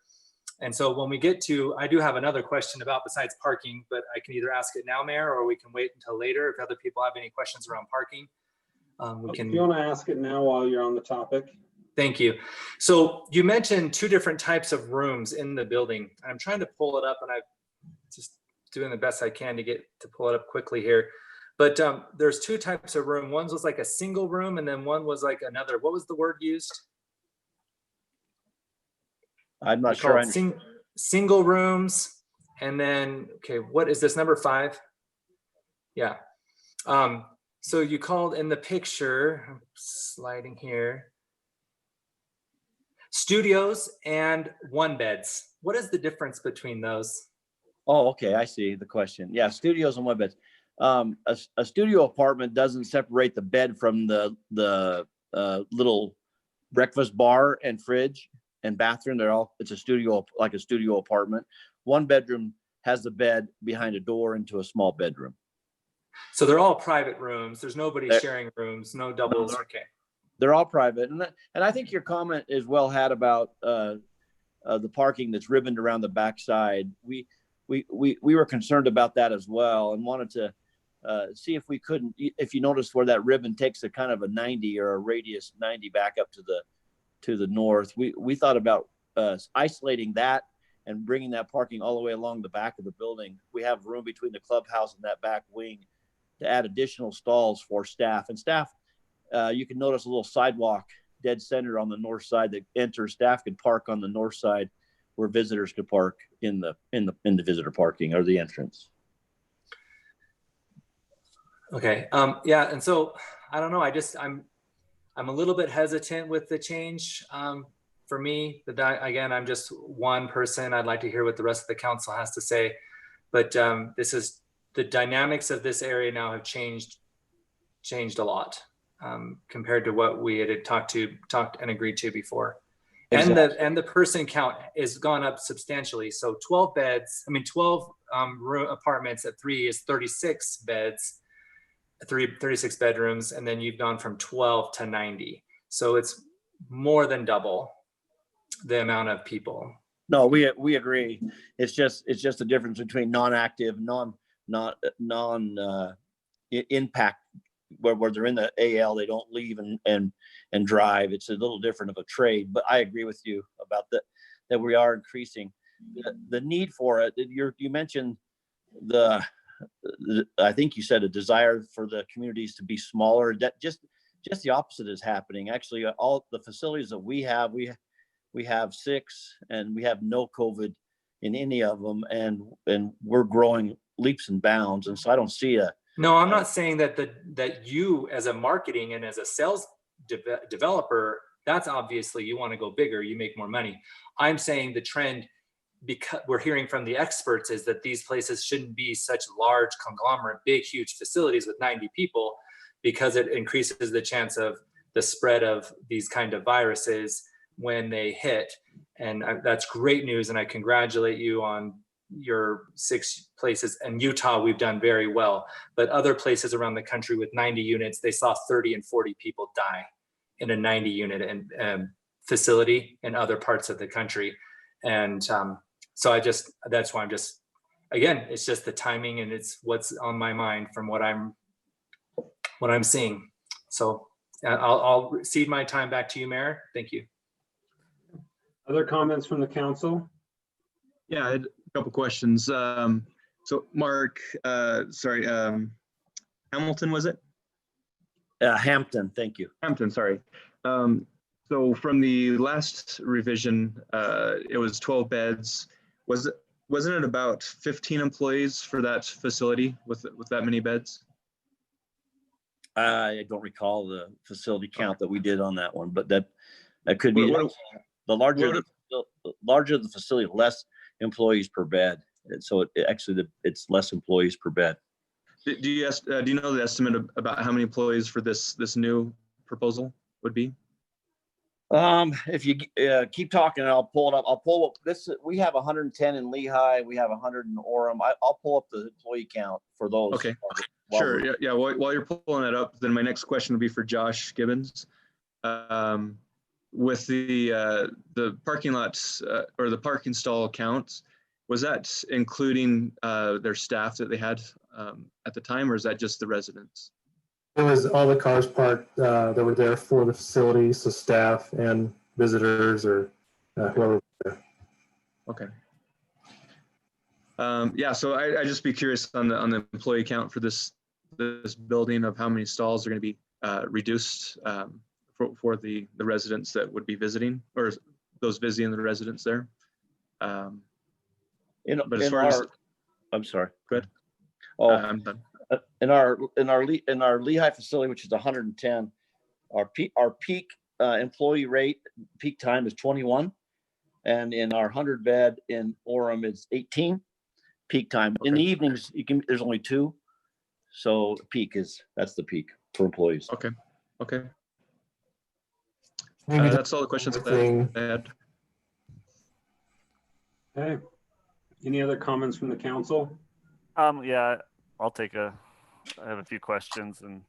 And so when we get to, I do have another question about besides parking, but I can either ask it now, Mayor, or we can wait until later. If other people have any questions around parking, we can. If you want to ask it now while you're on the topic. Thank you. So you mentioned 2 different types of rooms in the building. I'm trying to pull it up, and I'm just doing the best I can to pull it up quickly here. But there's 2 types of room. One was like a single room, and then one was like another. What was the word used? I'm not sure. Single rooms, and then, okay, what is this, number 5? Yeah. So you called in the picture, I'm sliding here, studios and 1-beds. What is the difference between those? Oh, okay, I see the question. Yeah, studios and 1-beds. A studio apartment doesn't separate the bed from the little breakfast bar and fridge and bathroom. It's a studio, like a studio apartment. 1 bedroom has the bed behind a door into a small bedroom. So they're all private rooms. There's nobody sharing rooms, no doubles. Okay. They're all private. And I think your comment is well had about the parking that's ribboned around the backside. We were concerned about that as well, and wanted to see if we couldn't, if you notice where that ribbon takes a kind of a 90 or a radius 90 back up to the north. We thought about isolating that and bringing that parking all the way along the back of the building. We have room between the clubhouse and that back wing to add additional stalls for staff. And staff, you can notice a little sidewalk dead center on the north side that enters. Staff could park on the north side where visitors could park in the visitor parking or the entrance. Okay. Yeah. And so I don't know. I'm a little bit hesitant with the change. For me, again, I'm just one person. I'd like to hear what the rest of the council has to say. But the dynamics of this area now have changed a lot compared to what we had talked and agreed to before. Exactly. And the person count has gone up substantially. So 12 apartments at 3 is 36 beds, 36 bedrooms, and then you've gone from 12 to 90. So it's more than double the amount of people. No, we agree. It's just a difference between non-active, impact, where they're in the AL, they don't leave and drive. It's a little different of a trade, but I agree with you about that we are increasing the need for it. You mentioned the I think you said a desire for the communities to be smaller. That just the opposite is happening. Actually, all the facilities that we have 6 and we have no COVID in any of them, and we're growing leaps and bounds. And so I don't see a. No, I'm not saying that that you as a marketing and as a sales developer, that's obviously you want to go bigger, you make more money. I'm saying the trend, because we're hearing from the experts, is that these places shouldn't be such large conglomerate, big, huge facilities with 90 people, because it increases the chance of the spread of these kind of viruses when they hit. And that's great news. And I congratulate you on your 6 places. In Utah, we've done very well, but other places around the country with 90 units, they saw 30 and 40 people die in a 90 unit facility in other parts of the country. And so that's why again, it's just the timing, and it's what's on my mind from what I'm seeing. So I'll cede my time back to you, Mayor. Thank you. Other comments from the council? Yeah, I had a couple questions. So Mark, Hamilton, was it? Hampton, thank you. Hampton, sorry. So from the last revision, it was 12 beds. Wasn't it about 15 employees for that facility with that many beds? I don't recall the facility count that we did on that one, but that could be the larger the facility, less employees per bed. And so it's less employees per bed. Do you know the estimate about how many employees for this new proposal would be? If you keep talking, I'll pull it up. I'll pull up this. We have 110 in Lehigh. We have 100 in Orem. I'll pull up the employee count for those. Okay. Sure. Yeah. While you're pulling it up, then my next question would be for Josh Gibbons. With the parking lots or the parking stall counts, was that including their staff that they had at the time, or is that just the residents? It was all the cars parked that were there for the facility, so staff and visitors or whoever was there. Okay. Yeah, so I just be curious on the employee count for this building, of how many stalls are going to be reduced for the residents that would be visiting, or those visiting the residents there. But as far as, I'm sorry. Go ahead. Oh, I'm done. In our Lehigh facility, which is 110, our peak employee rate, peak time is 21, and in our 100 bed in Orem it's 18. Peak time in the evenings there's only 2, so that's the peak for employees. Okay. Maybe that's all the questions that I had. Okay. Any other comments from the council? Yeah, I have a few questions, and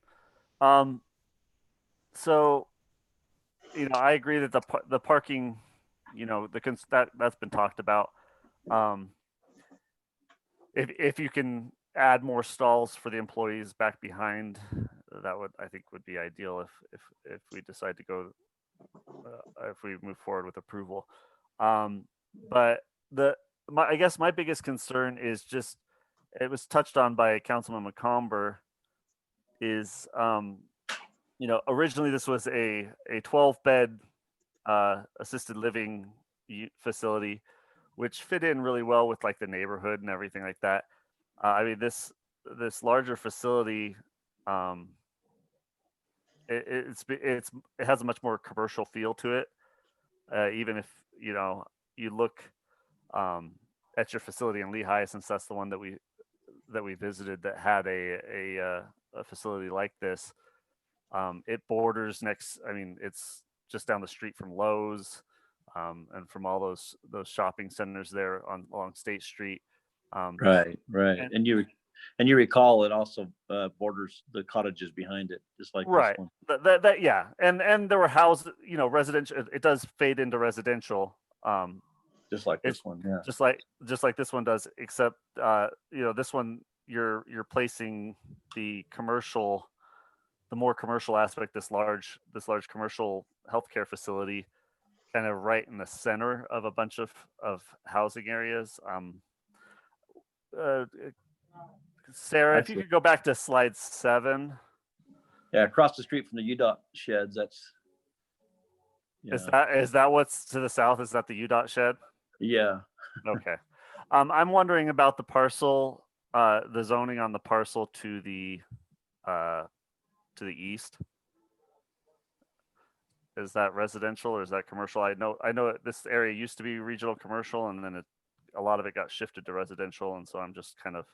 so I agree that the parking, that's been talked about. If you can add more stalls for the employees back behind, that would be ideal if we decide to go if we move forward with approval. But I guess my biggest concern is just, it was touched on by Councilman McComber, is originally this was a 12-bed assisted living facility, which fit in really well with like the neighborhood and everything like that. I mean, this larger facility, it has a much more commercial feel to it. Even if you look at your facility in Lehigh, since that's the one that we visited that had a facility like this, it borders next. I mean, it's just down the street from Lowe's, and from all those shopping centers there along State Street. Right. And you recall it also borders the cottages behind it, just like right. This one. Yeah, and there were houses, residential. It does fade into residential. Just like this one, yeah. Just like this one does, except this one you're placing the more commercial aspect, this large commercial healthcare facility, kind of right in the center of a bunch of housing areas. Sarah, if That's you it. could go back to slide 7. Yeah, across the street from the UDOT sheds, that's. Is that what's to the south? Is that the UDOT shed? Yeah. Okay. I'm wondering about the parcel, the zoning on the parcel to the east. Is that residential or is that commercial? I know this area used to be regional commercial, and then a lot of it got shifted to residential, and so I'm just kind of.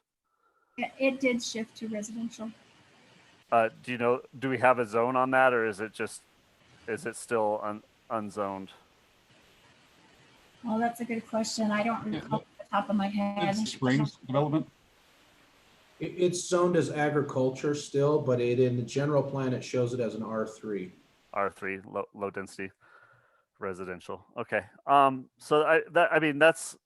It did shift to residential. Do we have a zone on that, or is it still unzoned? Well, that's a good question. I don't recall off the top of my head. Springs development? It's zoned as agriculture still, but in the general plan, it shows it as an R3. R3, low density residential. Okay. So that's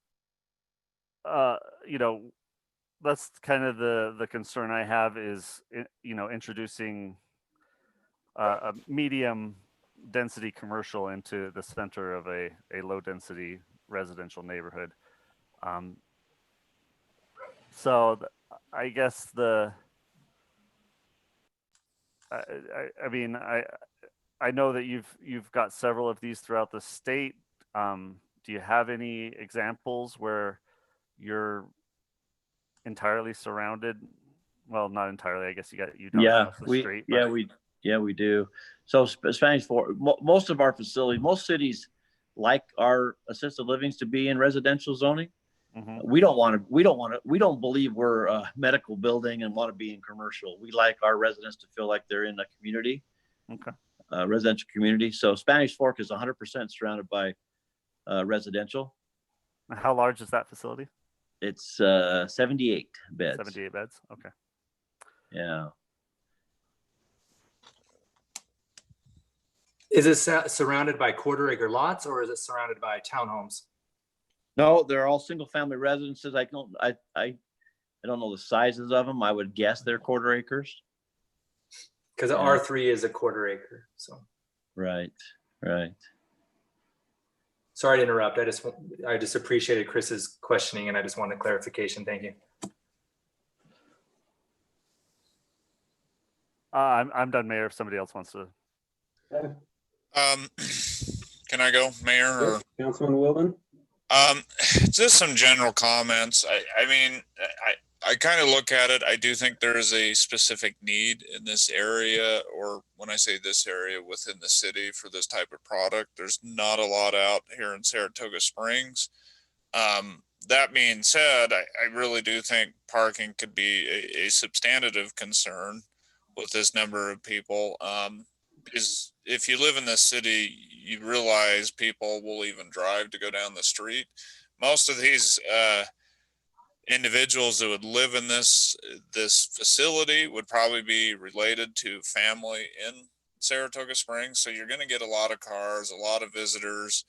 that's kind of the concern I have is, introducing a medium density commercial into the center of a low density residential neighborhood. I guess I know that you've got several of these throughout the state. Do you have any examples where you're entirely surrounded? Well, not entirely. I guess you got across the street. We do. So Spanish Fork, most of our facilities, most cities like our assisted livings to be in residential zoning. Mm-hmm. We don't believe we're a medical building and want to be in commercial. We like our residents to feel like they're in a community. Okay. Residential community. So Spanish Fork is 100% surrounded by residential. How large is that facility? It's 78 beds. 78 beds. Okay. Yeah. Is it surrounded by quarter-acre lots, or is it surrounded by townhomes? No, they're all single-family residences. I don't know the sizes of them. I would guess they're quarter acres. Because R3 is a quarter acre. So. Right. Sorry to interrupt. I just appreciated Chris's questioning, and I just wanted clarification. Thank you. I'm done, Mayor. If somebody else wants to. Can I go, Mayor? Or? Councilman Wilden? Just some general comments. I kind of look at it. I do think there is a specific need in this area, or when I say this area, within the city for this type of product. There's not a lot out here in Saratoga Springs. That being said, I really do think parking could be a substantive concern with this number of people. Because if you live in this city, you realize people will even drive to go down the street. Most of these individuals that would live in this facility would probably be related to family in Saratoga Springs. So you're going to get a lot of cars, a lot of visitors.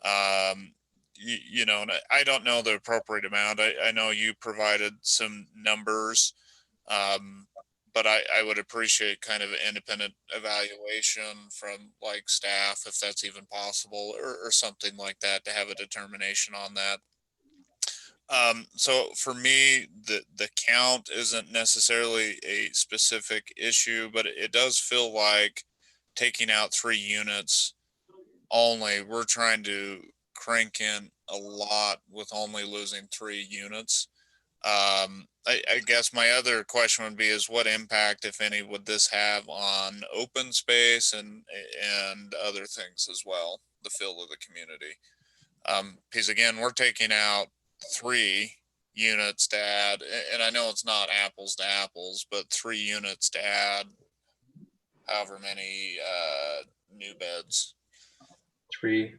And I don't know the appropriate amount. I know you provided some numbers. But I would appreciate kind of an independent evaluation from like staff, if that's even possible, or something like that, to have a determination on that. So for me, the count isn't necessarily a specific issue, but it does feel like taking out 3 units only. We're trying to crank in a lot with only losing 3 units. I guess my other question would be is what impact, if any, would this have on open space and other things as well, the feel of the community? Because again, we're taking out 3 units to add, and I know it's not apples to apples, but 3 units to add however many new beds. 3.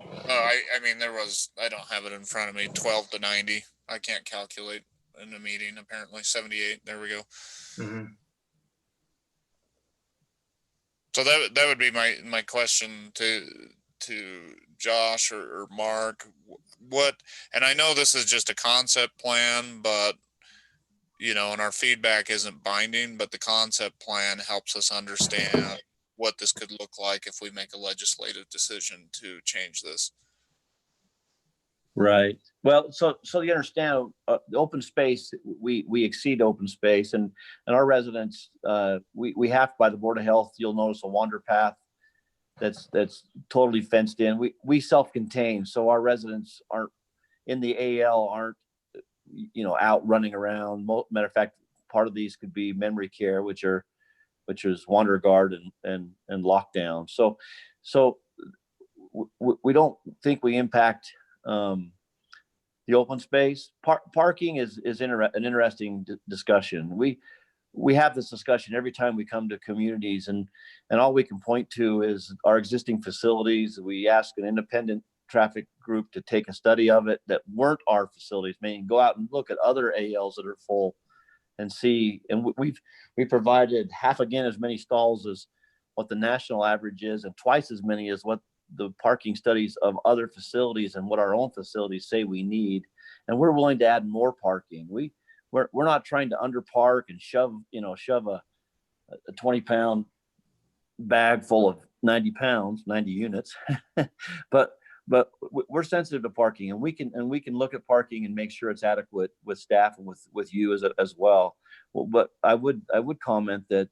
I mean, there was, I don't have it in front of me, 12 to 90. I can't calculate in a meeting, apparently 78. There we go. Mm-hmm. So that would be my question to Josh or Mark. What, and I know this is just a concept plan, but and our feedback isn't binding, but the concept plan helps us understand what this could look like if we make a legislative decision to change this. Right. Well, so you understand, the open space, we exceed open space, and our residents, we have, by the Board of Health, you'll notice a wander path that's totally fenced in. We self-contained, so our residents aren't in the AL, aren't, out running around. Matter of fact, part of these could be memory care, which is wander guard and lockdown. So we don't think we impact the open space. Parking is an interesting discussion. We have this discussion every time we come to communities, and all we can point to is our existing facilities. We ask an independent traffic group to take a study of it that weren't our facilities, meaning go out and look at other ALs that are full and see. And we provided half again as many stalls as what the national average is, and twice as many as what the parking studies of other facilities and what our own facilities say we need. And we're willing to add more parking. We're not trying to underpark and shove a 20-pound bag full of 90 units, but we're sensitive to parking, and we can look at parking and make sure it's adequate with staff and with you as well. But I would comment that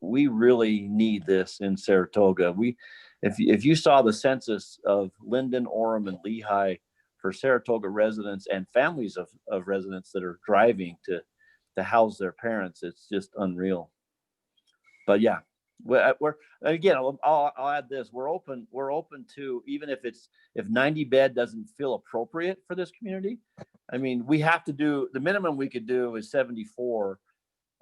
we really need this in Saratoga. If you saw the census of Linden, Orem, and Lehigh for Saratoga residents and families of residents that are driving to house their parents, it's just unreal. But yeah, we're again, I'll add this: we're open to, even if 90 bed doesn't feel appropriate for this community. I mean, we have to do the minimum we could do is 74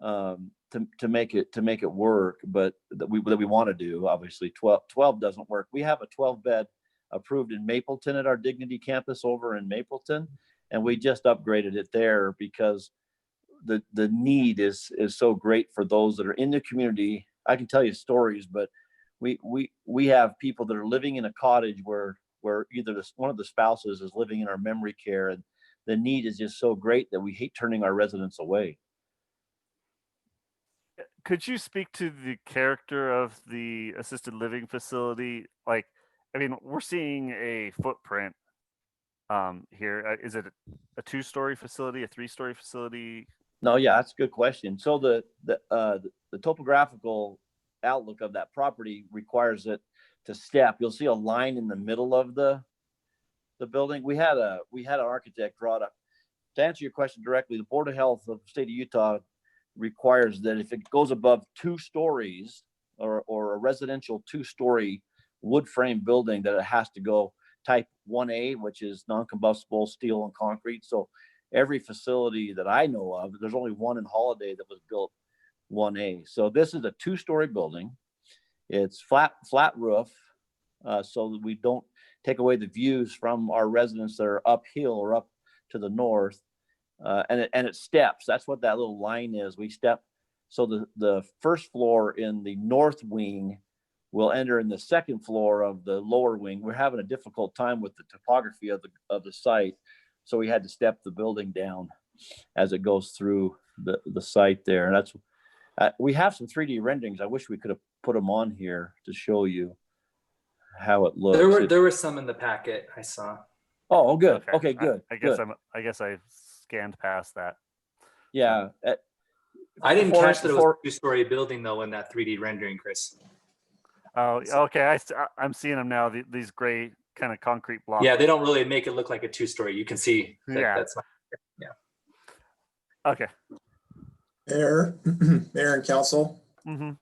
to make it work, but that we want to do. Obviously 12 doesn't work. We have a 12 bed approved in Mapleton at our Dignity campus over in Mapleton, and we just upgraded it there because the need is so great for those that are in the community. I can tell you stories, but we have people that are living in a cottage where either one of the spouses is living in our memory care, and the need is just so great that we hate turning our residents away. Could you speak to the character of the assisted living facility? Like, I mean, we're seeing a footprint here. Is it a 2-story facility, a 3-story facility? No, yeah, that's a good question. So the topographical outlook of that property requires it to step. You'll see a line in the middle of the building. We had an architect draw it up. To answer your question directly, the Board of Health of the state of Utah requires that if it goes above 2 stories or a residential 2-story wood frame building, that it has to go type 1A, which is non-combustible steel and concrete. So every facility that I know of, there's only one in Holiday that was built 1A. So this is a 2-story building. It's flat roof, so that we don't take away the views from our residents that are uphill or up to the north. And it steps. That's what that little line is. We step. So the first floor in the north wing will enter in the second floor of the lower wing. We're having a difficult time with the topography of the site, so we had to step the building down as it goes through the site there. And that's we have some 3D renderings. I wish we could have put them on here to show you how it looks. There were some in the packet I saw. Oh, good. Okay, good. I guess good. I guess I scanned past that. Yeah. I didn't catch that it was a 2-story building though in that 3D rendering, Chris. Oh, okay. I'm seeing them now. These gray kind of concrete blocks. Yeah, they don't really make it look like a 2-story. You can see that that's not. Yeah. Okay. Mayor and council. Mm-hmm.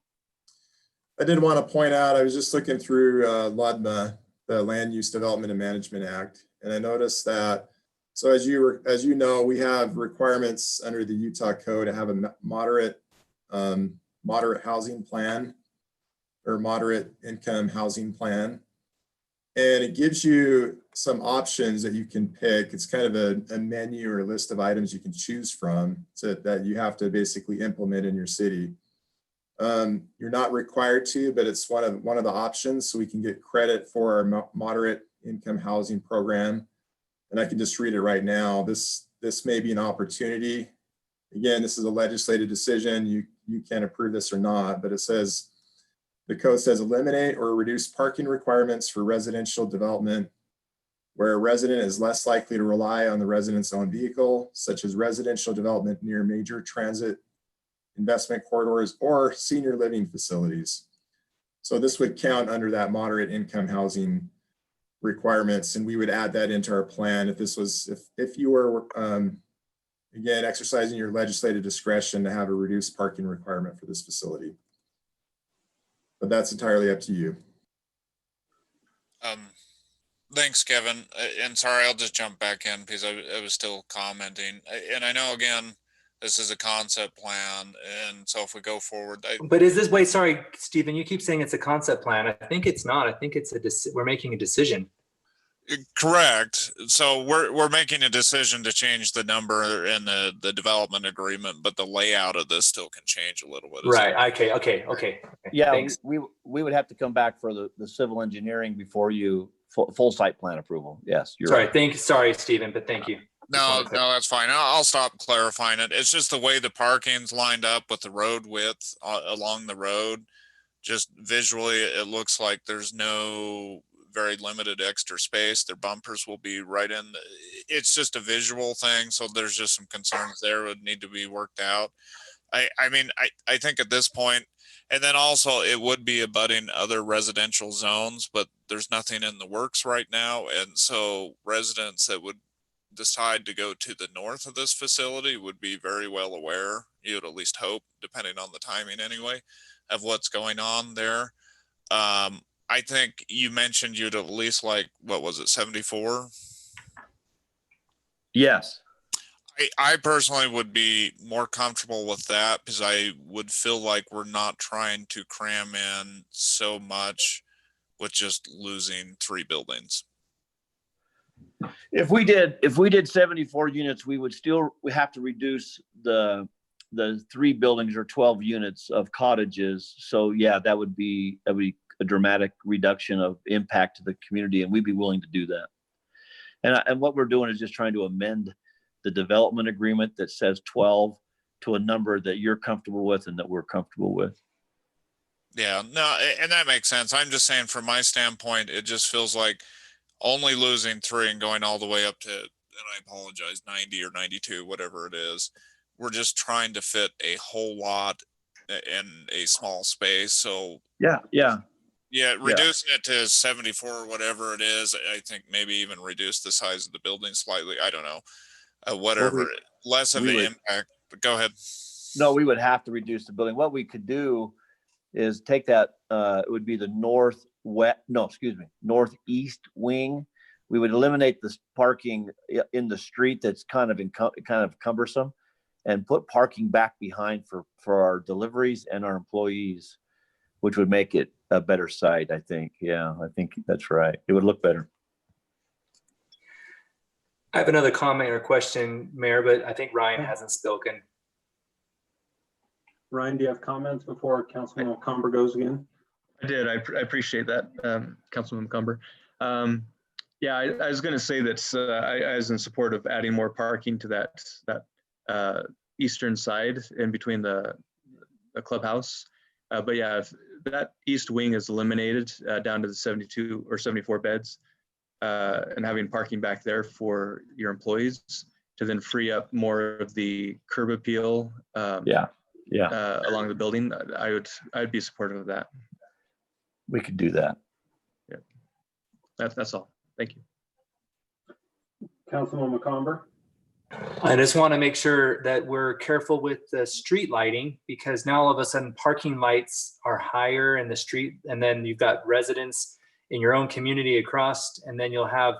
I did want to point out, I was just looking through LUDMA, the Land Use Development and Management Act, and I noticed that, so as you know, we have requirements under the Utah Code to have a moderate housing plan or moderate income housing plan. And it gives you some options that you can pick. It's kind of a menu or a list of items you can choose from that you have to basically implement in your city. You're not required to, but it's one of the options, so we can get credit for our moderate income housing program. And I can just read it right now. This may be an opportunity. Again, this is a legislative decision. You can approve this or not, but it says, the code says eliminate or reduce parking requirements for residential development where a resident is less likely to rely on the resident's own vehicle, such as residential development near major transit investment corridors or senior living facilities. So this would count under that moderate income housing requirements, and we would add that into our plan if this was, if you were, again, exercising your legislative discretion to have a reduced parking requirement for this facility. But that's entirely up to you. Thanks, Kevin. And sorry, I'll just jump back in because I was still commenting. And I know, again, this is a concept plan. And so if we go forward, but is this, wait, sorry, Stephen, you keep saying it's a concept plan. I think it's not. I think it's we're making a decision. Correct. So we're making a decision to change the number in the development agreement, but the layout of this still can change a little bit. Right. Okay. Yeah, Thanks. we would have to come back for the civil engineering before you full site plan approval. Yes, you're Sorry. right. Sorry, Stephen, but thank you. No, that's fine. I'll stop clarifying it. It's just the way the parking's lined up with the road width along the road. Just visually, it looks like there's no very limited extra space. Their bumpers will be right in. It's just a visual thing. So there's just some concerns there would need to be worked out. I mean, I think at this point, and then also it would be abutting other residential zones, but there's nothing in the works right now. And so residents that would decide to go to the north of this facility would be very well aware, you would at least hope, depending on the timing anyway, of what's going on there. I think you mentioned you'd at least like, what was it, 74? Yes. I personally would be more comfortable with that because I would feel like we're not trying to cram in so much with just losing 3 buildings. If we did 74 units, we have to reduce the 3 buildings or 12 units of cottages. So yeah, that would be a dramatic reduction of impact to the community, and we'd be willing to do that. And what we're doing is just trying to amend the development agreement that says 12 to a number that you're comfortable with and that we're comfortable with. Yeah, no, and that makes sense. I'm just saying from my standpoint, it just feels like only losing 3 and going all the way up to, and I apologize, 90 or 92, whatever it is. We're just trying to fit a whole lot in a small space. So yeah, reducing it to 74 or whatever it is, I think maybe even reduce the size of the building slightly. I don't know, whatever, less of an impact. But go ahead. No, we would have to reduce the building. What we could do is take that, it would be the northeast wing. We would eliminate this parking in the street that's kind of cumbersome, and put parking back behind for our deliveries and our employees, which would make it a better site, I think. Yeah, I think that's right. It would look better. I have another comment or question, Mayor, but I think Ryan hasn't spoken. Ryan, do you have comments before Councilman Comber goes again? I did. I appreciate that, Councilman Cumber. Yeah, I was going to say that I was in support of adding more parking to that eastern side in between the clubhouse. But yeah, if that east wing is eliminated down to the 72 or 74 beds, and having parking back there for your employees to then free up more of the curb appeal along the building, I'd be supportive of that. We could do that. Yeah, that's all. Thank you. Councilman McComber. I just want to make sure that we're careful with the street lighting, because now all of a sudden parking lights are higher in the street, and then you've got residents in your own community across, and then you'll have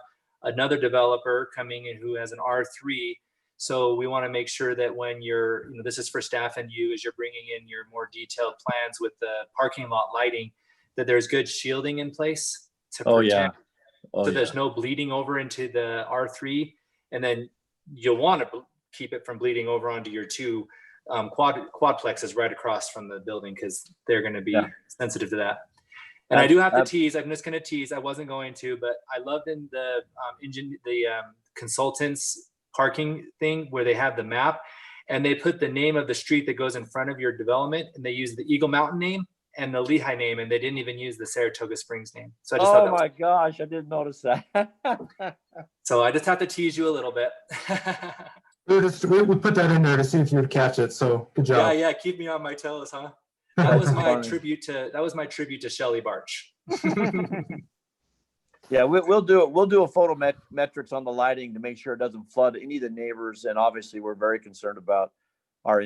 another developer coming in who has an R3. So we want to make sure that when you're, this is for staff and you, as you're bringing in your more detailed plans with the parking lot lighting, that there's good shielding in place to protect. There's no bleeding over into the R3, and then you'll want to keep it from bleeding over onto your 2 quadplexes right across from the building, because they're going to be sensitive to that. And I do have to tease. I'm just going to tease. I wasn't going to, but I loved in the consultants parking thing where they have the map and they put the name of the street that goes in front of your development, and they use the Eagle Mountain name, and the Lehigh name, and they didn't even use the Saratoga Springs name. So I just thought Oh that was, my gosh, I didn't notice that. so I just have to tease you a little bit. We put that in there to see if you would catch it. So good Yeah, job. yeah, keep me on my toes, huh? That was my Funny. tribute to Shelley Barch. Yeah, we'll do it. We'll do a photometrics on the lighting to make sure it doesn't flood any of the neighbors. And obviously, we're very concerned about our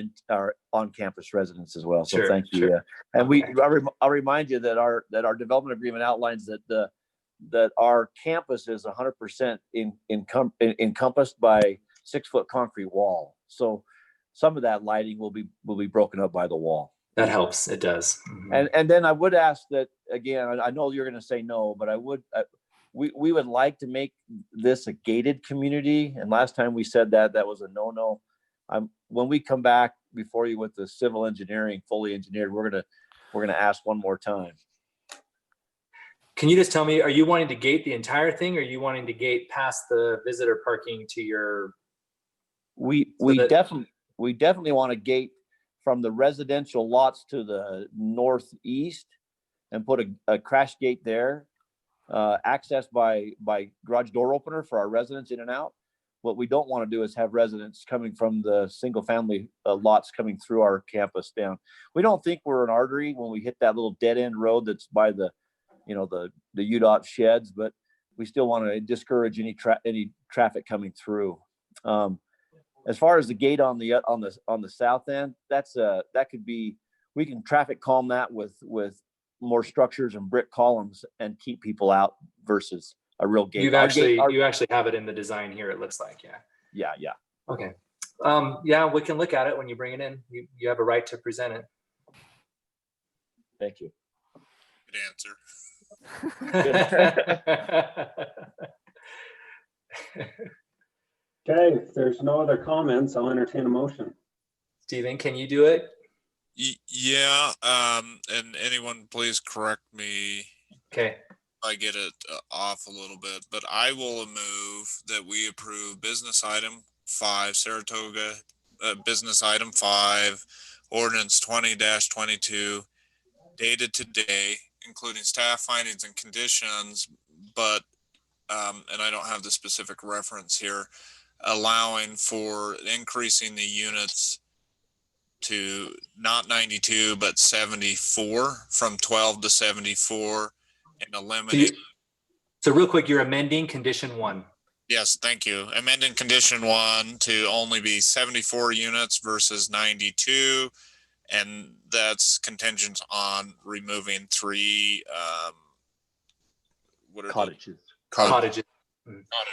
on-campus residents as well. So Sure, thank you. sure. And I'll remind you that our development agreement outlines that our campus is 100% encompassed by 6-foot concrete wall. So some of that lighting will be broken up by the wall. That helps. It does. And then I would ask that again. I know you're going to say no, but we would like to make this a gated community. And last time we said that was a no. When we come back before you with the civil engineering fully engineered, we're gonna ask one more time. Can you just tell me, are you wanting to gate the entire thing, or are you wanting to gate past the visitor parking to your? We definitely want to gate from the residential lots to the northeast and put a crash gate there, access by garage door opener for our residents in and out. What we don't want to do is have residents coming from the single family lots coming through our campus down. We don't think we're an artery when we hit that little dead end road that's by the UDOT sheds, but we still want to discourage any traffic coming through. As far as the gate on the south end, that could be, we can traffic calm that with more structures and brick columns and keep people out versus a real gate. You actually have it in the design here, it looks like. Yeah. Okay. Yeah, we can look at it when you bring it in. You have a right to present it. Thank you. Good answer. Okay, if there's no other comments, I'll entertain a motion. Steven, can you do it? Yeah, and anyone please correct me. Okay. I get it off a little bit, but I will move that we approve business item 5, Saratoga business item 5, ordinance 20-22, dated today, including staff findings and conditions, but and I don't have the specific reference here, allowing for increasing the units to not 92 but 74, from 12 to 74, and eliminate. So real quick, you're amending condition 1. Yes, thank you. Amending condition 1 to only be 74 units versus 92, and that's contingent on removing 3 cottages. Cottages.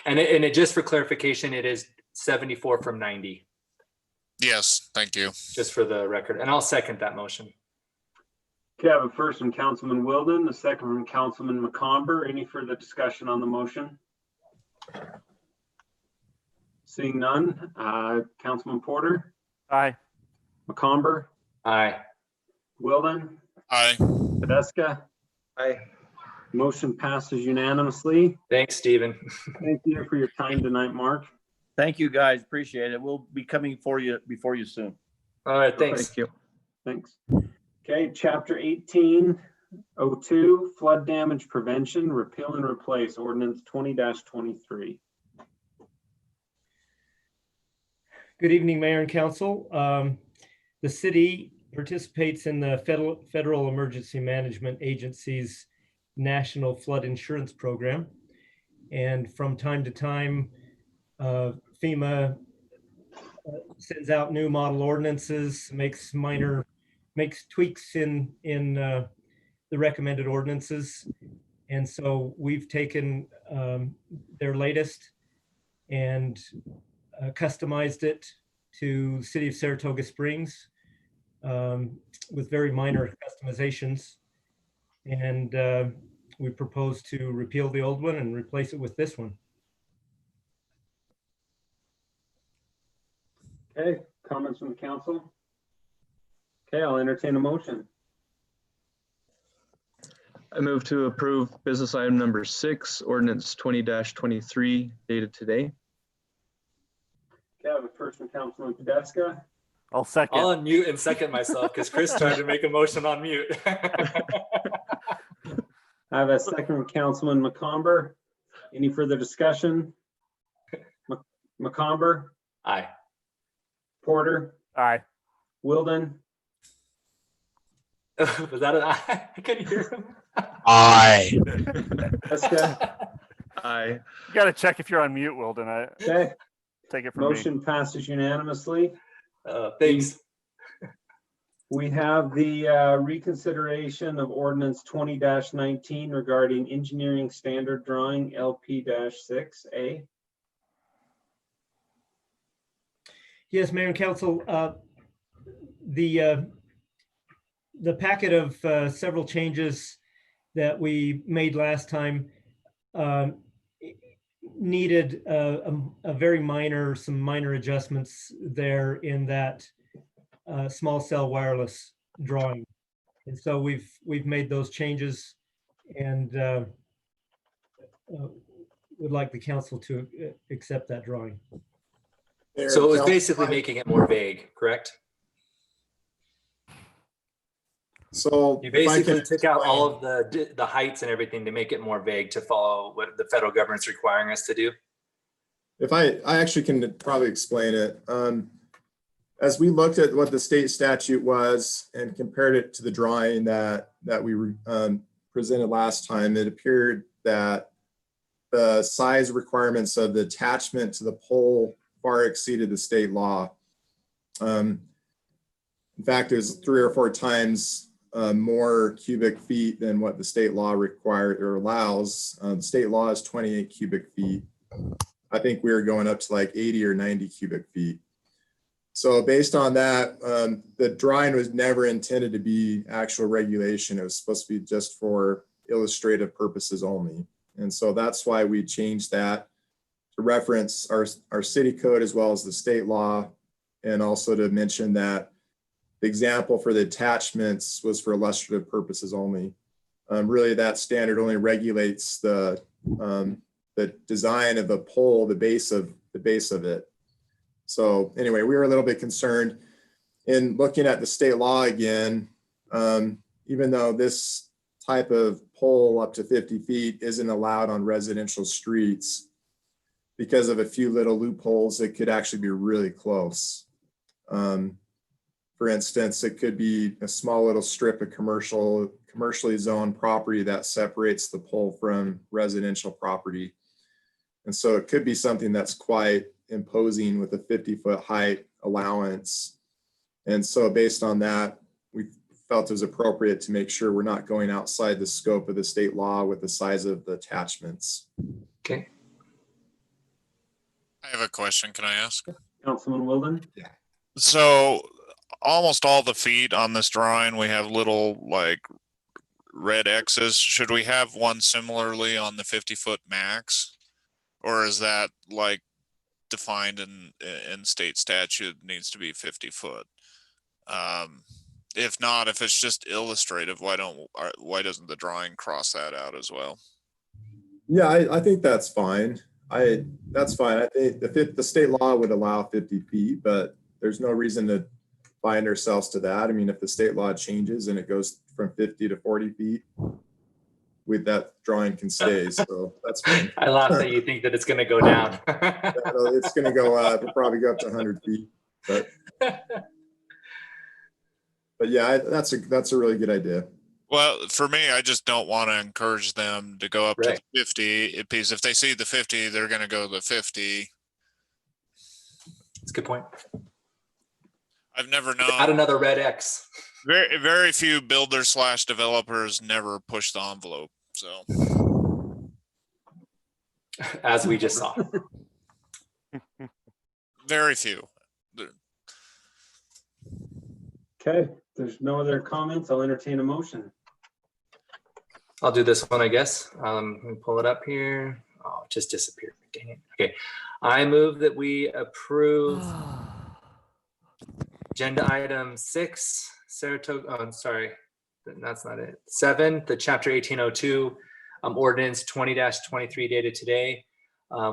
And it just for clarification, it is 74 from 90. Yes, thank you. Just for the record, and I'll second that motion. Okay, I have a first from Councilman Wilden, a second from Councilman McComber. Any further discussion on the motion? Seeing none, Councilman Porter? Aye. McComber? Aye. Wilden? Aye. Tedesca? Aye. Motion passes unanimously. Thanks, Stephen. Thank you for your time tonight, Mark. Thank you, guys. Appreciate it. We'll be coming before you soon. All right, thanks. Thank you. Thanks. Okay, chapter 1802, flood damage prevention, repeal and replace, ordinance 20-23. Good evening, Mayor and Council. The city participates in the Federal Emergency Management Agency's National Flood Insurance Program. And from time to time, FEMA sends out new model ordinances, makes tweaks in the recommended ordinances. And so we've taken their latest and customized it to City of Saratoga Springs with very minor customizations. And we propose to repeal the old one and replace it with this one. Okay, comments from the council? Okay, I'll entertain a motion. I move to approve business item number 6, ordinance 20-23, dated today. Okay, I have a first from Councilman Tedesca, I'll second. I'll unmute and second myself because Chris tried to make a motion on mute. I have a second from Councilman McComber. Any further discussion? McComber, Aye. Porter, Aye. Wilden, Was that an aye? I couldn't hear him. Aye. Jessica. Aye. You got to check if you're on mute, Wilden. Okay. Take it from me. Motion passes unanimously. Thanks. We have the reconsideration of ordinance 20-19 regarding engineering standard drawing LP-6A. Yes, Mayor and Council, the packet of several changes that we made last time needed some minor adjustments there in that small cell wireless drawing. And so we've made those changes and would like the council to accept that drawing. So it was basically making it more vague, correct? So you basically took out all of the heights and everything to make it more vague to follow what the federal government's requiring us to do. If I actually can probably explain it. As we looked at what the state statute was and compared it to the drawing that we presented last time, it appeared that the size requirements of the attachment to the pole far exceeded the state law. In fact, it was 3 or 4 times more cubic feet than what the state law required or allows. The state law is 28 cubic feet. I think we were going up to like 80 or 90 cubic feet. So based on that, the drawing was never intended to be actual regulation. It was supposed to be just for illustrative purposes only. And so that's why we changed that to reference our city code as well as the state law, and also to mention that the example for the attachments was for illustrative purposes only. Really, that standard only regulates the design of the pole, the base of it. So anyway, we were a little bit concerned in looking at the state law again, even though this type of pole up to 50 feet isn't allowed on residential streets because of a few little loopholes that could actually be really close. For instance, it could be a small little strip of commercially zoned property that separates the pole from residential property. And so it could be something that's quite imposing with a 50-foot height allowance. And so based on that, we felt it was appropriate to make sure we're not going outside the scope of the state law with the size of the attachments. Okay. I have a question. Can I ask? Councilman Wilden? Yeah. So almost all the feet on this drawing, we have little like red X's. Should we have one similarly on the 50-foot max? Or is that like defined in state statute needs to be 50 foot? If not, if it's just illustrative, why doesn't the drawing cross that out as well? Yeah, I think that's fine. That's fine. I think the state law would allow 50 feet, but there's no reason to bind ourselves to that. I mean, if the state law changes and it goes from 50 to 40 feet, with that drawing can stay. So that's fine. I laugh that you think that it's going to go down. It's going to go up. It'll probably go up to 100 feet. But yeah, that's a really good idea. Well, for me, I just don't want to encourage them to go up to the 50 because if they see the 50, they're going to go to the 50. That's a good point. I've never known. Add another red X. Very few builders / developers never push the envelope. So, as we just saw, very few. Okay, there's no other comments. I'll entertain a motion. I'll do this one, I guess. Let me pull it up here. Oh, it just disappeared. Dang it. Okay, I move that we approve agenda item 6, Saratoga. Oh, I'm sorry, that's not it. 7, the chapter 1802 ordinance 20-23 dated today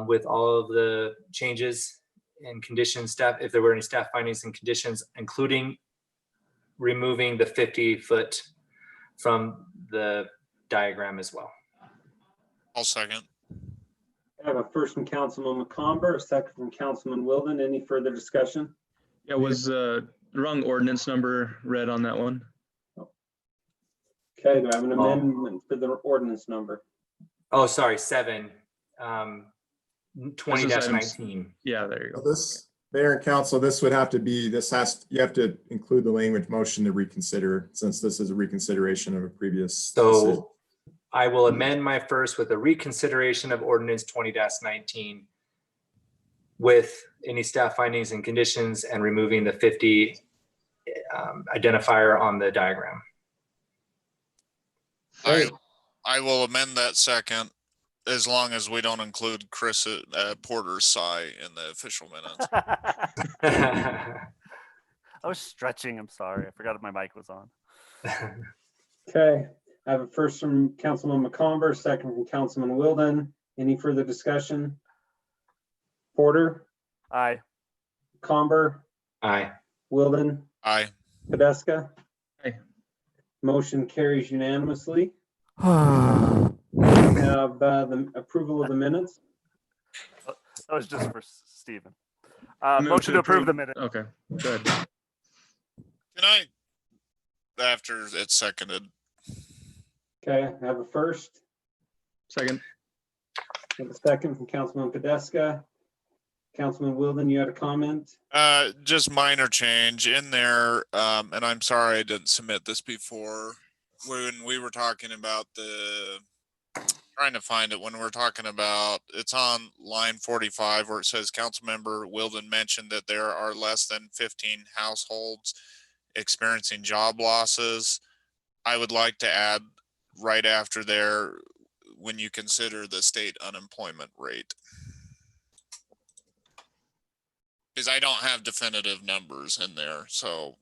with all of the changes and conditions, staff, if there were any staff findings and conditions, including removing the 50-foot from the diagram as well. I'll second. I have a first from Councilman McComber, a second from Councilman Wilden. Any further discussion? Yeah, was the wrong ordinance number read on that one? Okay, do I have an amendment for the ordinance number? Oh, sorry, 7, 20-19. Yeah, there you go. This, Mayor and Council, this would have to be, you have to include the language motion to reconsider, since this is a reconsideration of a previous decision. So I will amend my first with a reconsideration of ordinance 20-19 with any staff findings and conditions and removing the 50 identifier on the diagram. I will amend that second, as long as we don't include Chris Porter's sigh in the official minutes. I was stretching. I'm sorry. I forgot if my mic was on. Okay, I have a first from Councilman McComber, a second from Councilman Wilden. Any further discussion? Porter? Aye. McComber? Aye. Wilden? Aye. Podeska? Aye. Motion carries unanimously. We have the approval of the minutes. That was just for Stephen. Motion to approve the minute. Okay, good. Can I, after it's seconded? Okay, I have a first. Second. I have a second from Councilman Podeska. Councilman Wilden, you had a comment? Just minor change in there, and I'm sorry I didn't submit this before. When we were talking about trying to find it, when we're talking about, it's on line 45 where it says Councilmember Wilden mentioned that there are less than 15 households experiencing job losses. I would like to add right after there, when you consider the state unemployment rate. Because I don't have definitive numbers in there, so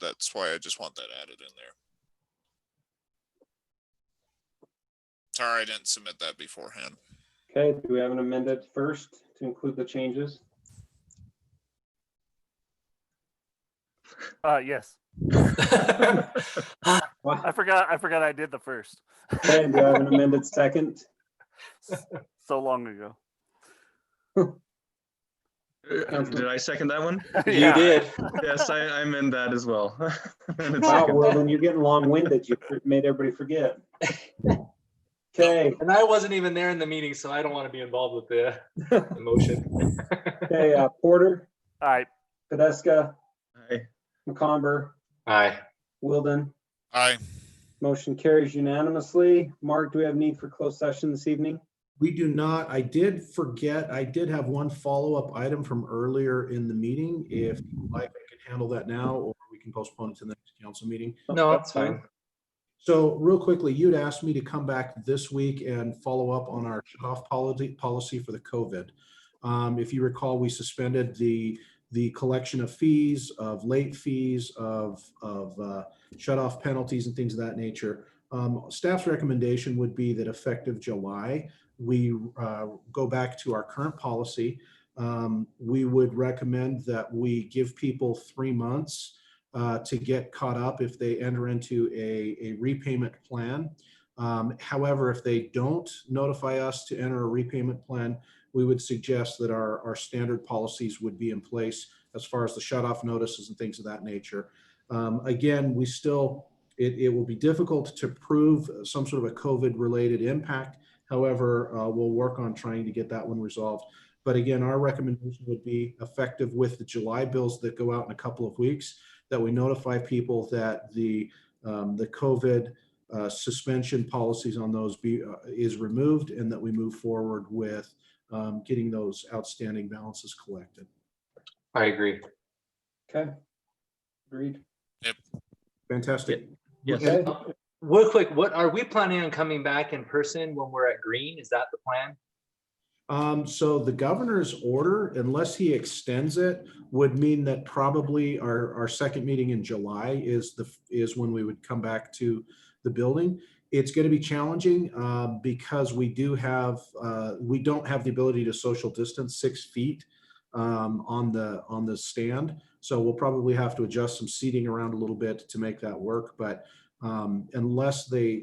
that's why I just want that added in there. Sorry, I didn't submit that beforehand. Okay, do we have an amended first to include the changes? Yes. I forgot I did the first. Okay, do I have an amended second? So long ago. Did I second that one? You did. Yes, I amend that as well. Wow, well, then you're getting long-winded. You made everybody forget. Okay. And I wasn't even there in the meeting, so I don't want to be involved with the motion. Okay, Porter? Aye. Podeska? Aye. McComber? Aye. Wilden? Aye. Motion carries unanimously. Mark, do we have need for closed session this evening? We do not. I did forget, I did have one follow-up item from earlier in the meeting. If you'd like, I can handle that now, or we can postpone it to the next council meeting. No, that's fine. So real quickly, you'd asked me to come back this week and follow up on our shut-off policy for the COVID. If you recall, we suspended the collection of fees, of late fees, of shut-off penalties and things of that nature. Staff's recommendation would be that effective July, we go back to our current policy. We would recommend that we give people 3 months to get caught up if they enter into a repayment plan. However, if they don't notify us to enter a repayment plan, we would suggest that our standard policies would be in place as far as the shut-off notices and things of that nature. Again, we still, it will be difficult to prove some sort of a COVID-related impact. However, we'll work on trying to get that one resolved. But again, our recommendation would be effective with the July bills that go out in a couple of weeks, that we notify people that the COVID suspension policies on those is removed, and that we move forward with getting those outstanding balances collected. I agree. Okay. Agreed. Yep. Fantastic. Yes. Okay. Real quick, what are we planning on coming back in person when we're at Green? Is that the plan? So the governor's order, unless he extends it, would mean that probably our second meeting in July is when we would come back to the building. It's going to be challenging because we don't have the ability to social distance 6 feet on the stand. So we'll probably have to adjust some seating around a little bit to make that work. But unless they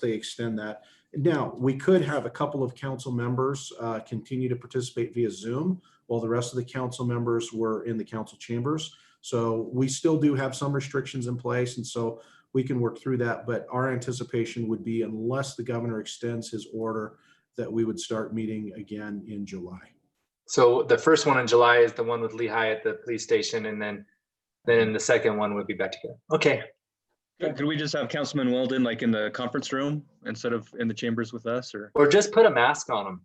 extend that. Now, we could have a couple of council members continue to participate via Zoom while the rest of the council members were in the council chambers. So we still do have some restrictions in place, and so we can work through that. But our anticipation would be, unless the governor extends his order, that we would start meeting again in July. So the first one in July is the one with Lehigh at the police station, and then the second one would be back together. Okay. Could we just have Councilman Weldon like in the conference room instead of in the chambers with us, or just put a mask on him?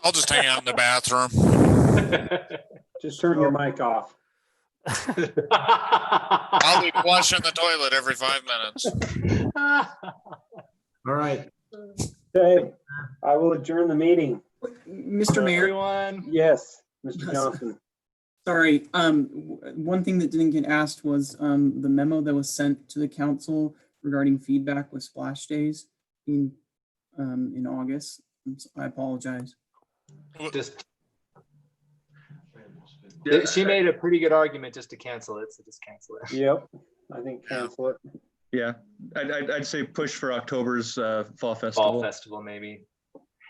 I'll just hang out in the bathroom. Just turn your mic off. I'll be flushing the toilet every 5 minutes. All right. Okay, I will adjourn the meeting. Mr. Mayor. Everyone. Yes, Mr. Johnson. Sorry, one thing that didn't get asked was the memo that was sent to the council regarding feedback with splash days in August. I apologize. She made a pretty good argument just to cancel it, so just cancel it. Yep, I think cancel it. Yeah, I'd say push for October's fall festival. Fall festival, maybe.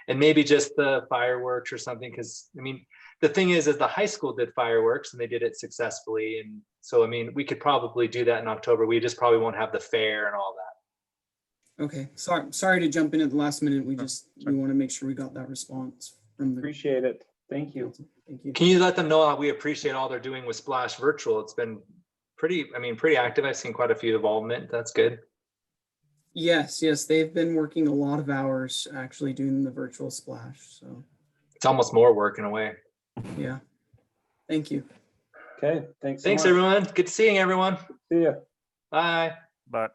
And maybe just the fireworks or something, because I mean, the thing is the high school did fireworks and they did it successfully. And so, I mean, we could probably do that in October. We just probably won't have the fair and all that. Okay, sorry to jump in at the last minute. We want to make sure we got that response from the. Appreciate it. Thank you. Thank you. Can you let them know how we appreciate all they're doing with Splash Virtual? It's been pretty active. I've seen quite a few involvement. That's good. Yes, they've been working a lot of hours actually doing the virtual splash. So it's almost more work in a way. Yeah. Thank you. Okay. Thanks. Thanks, everyone. Good seeing everyone. See ya. Bye. But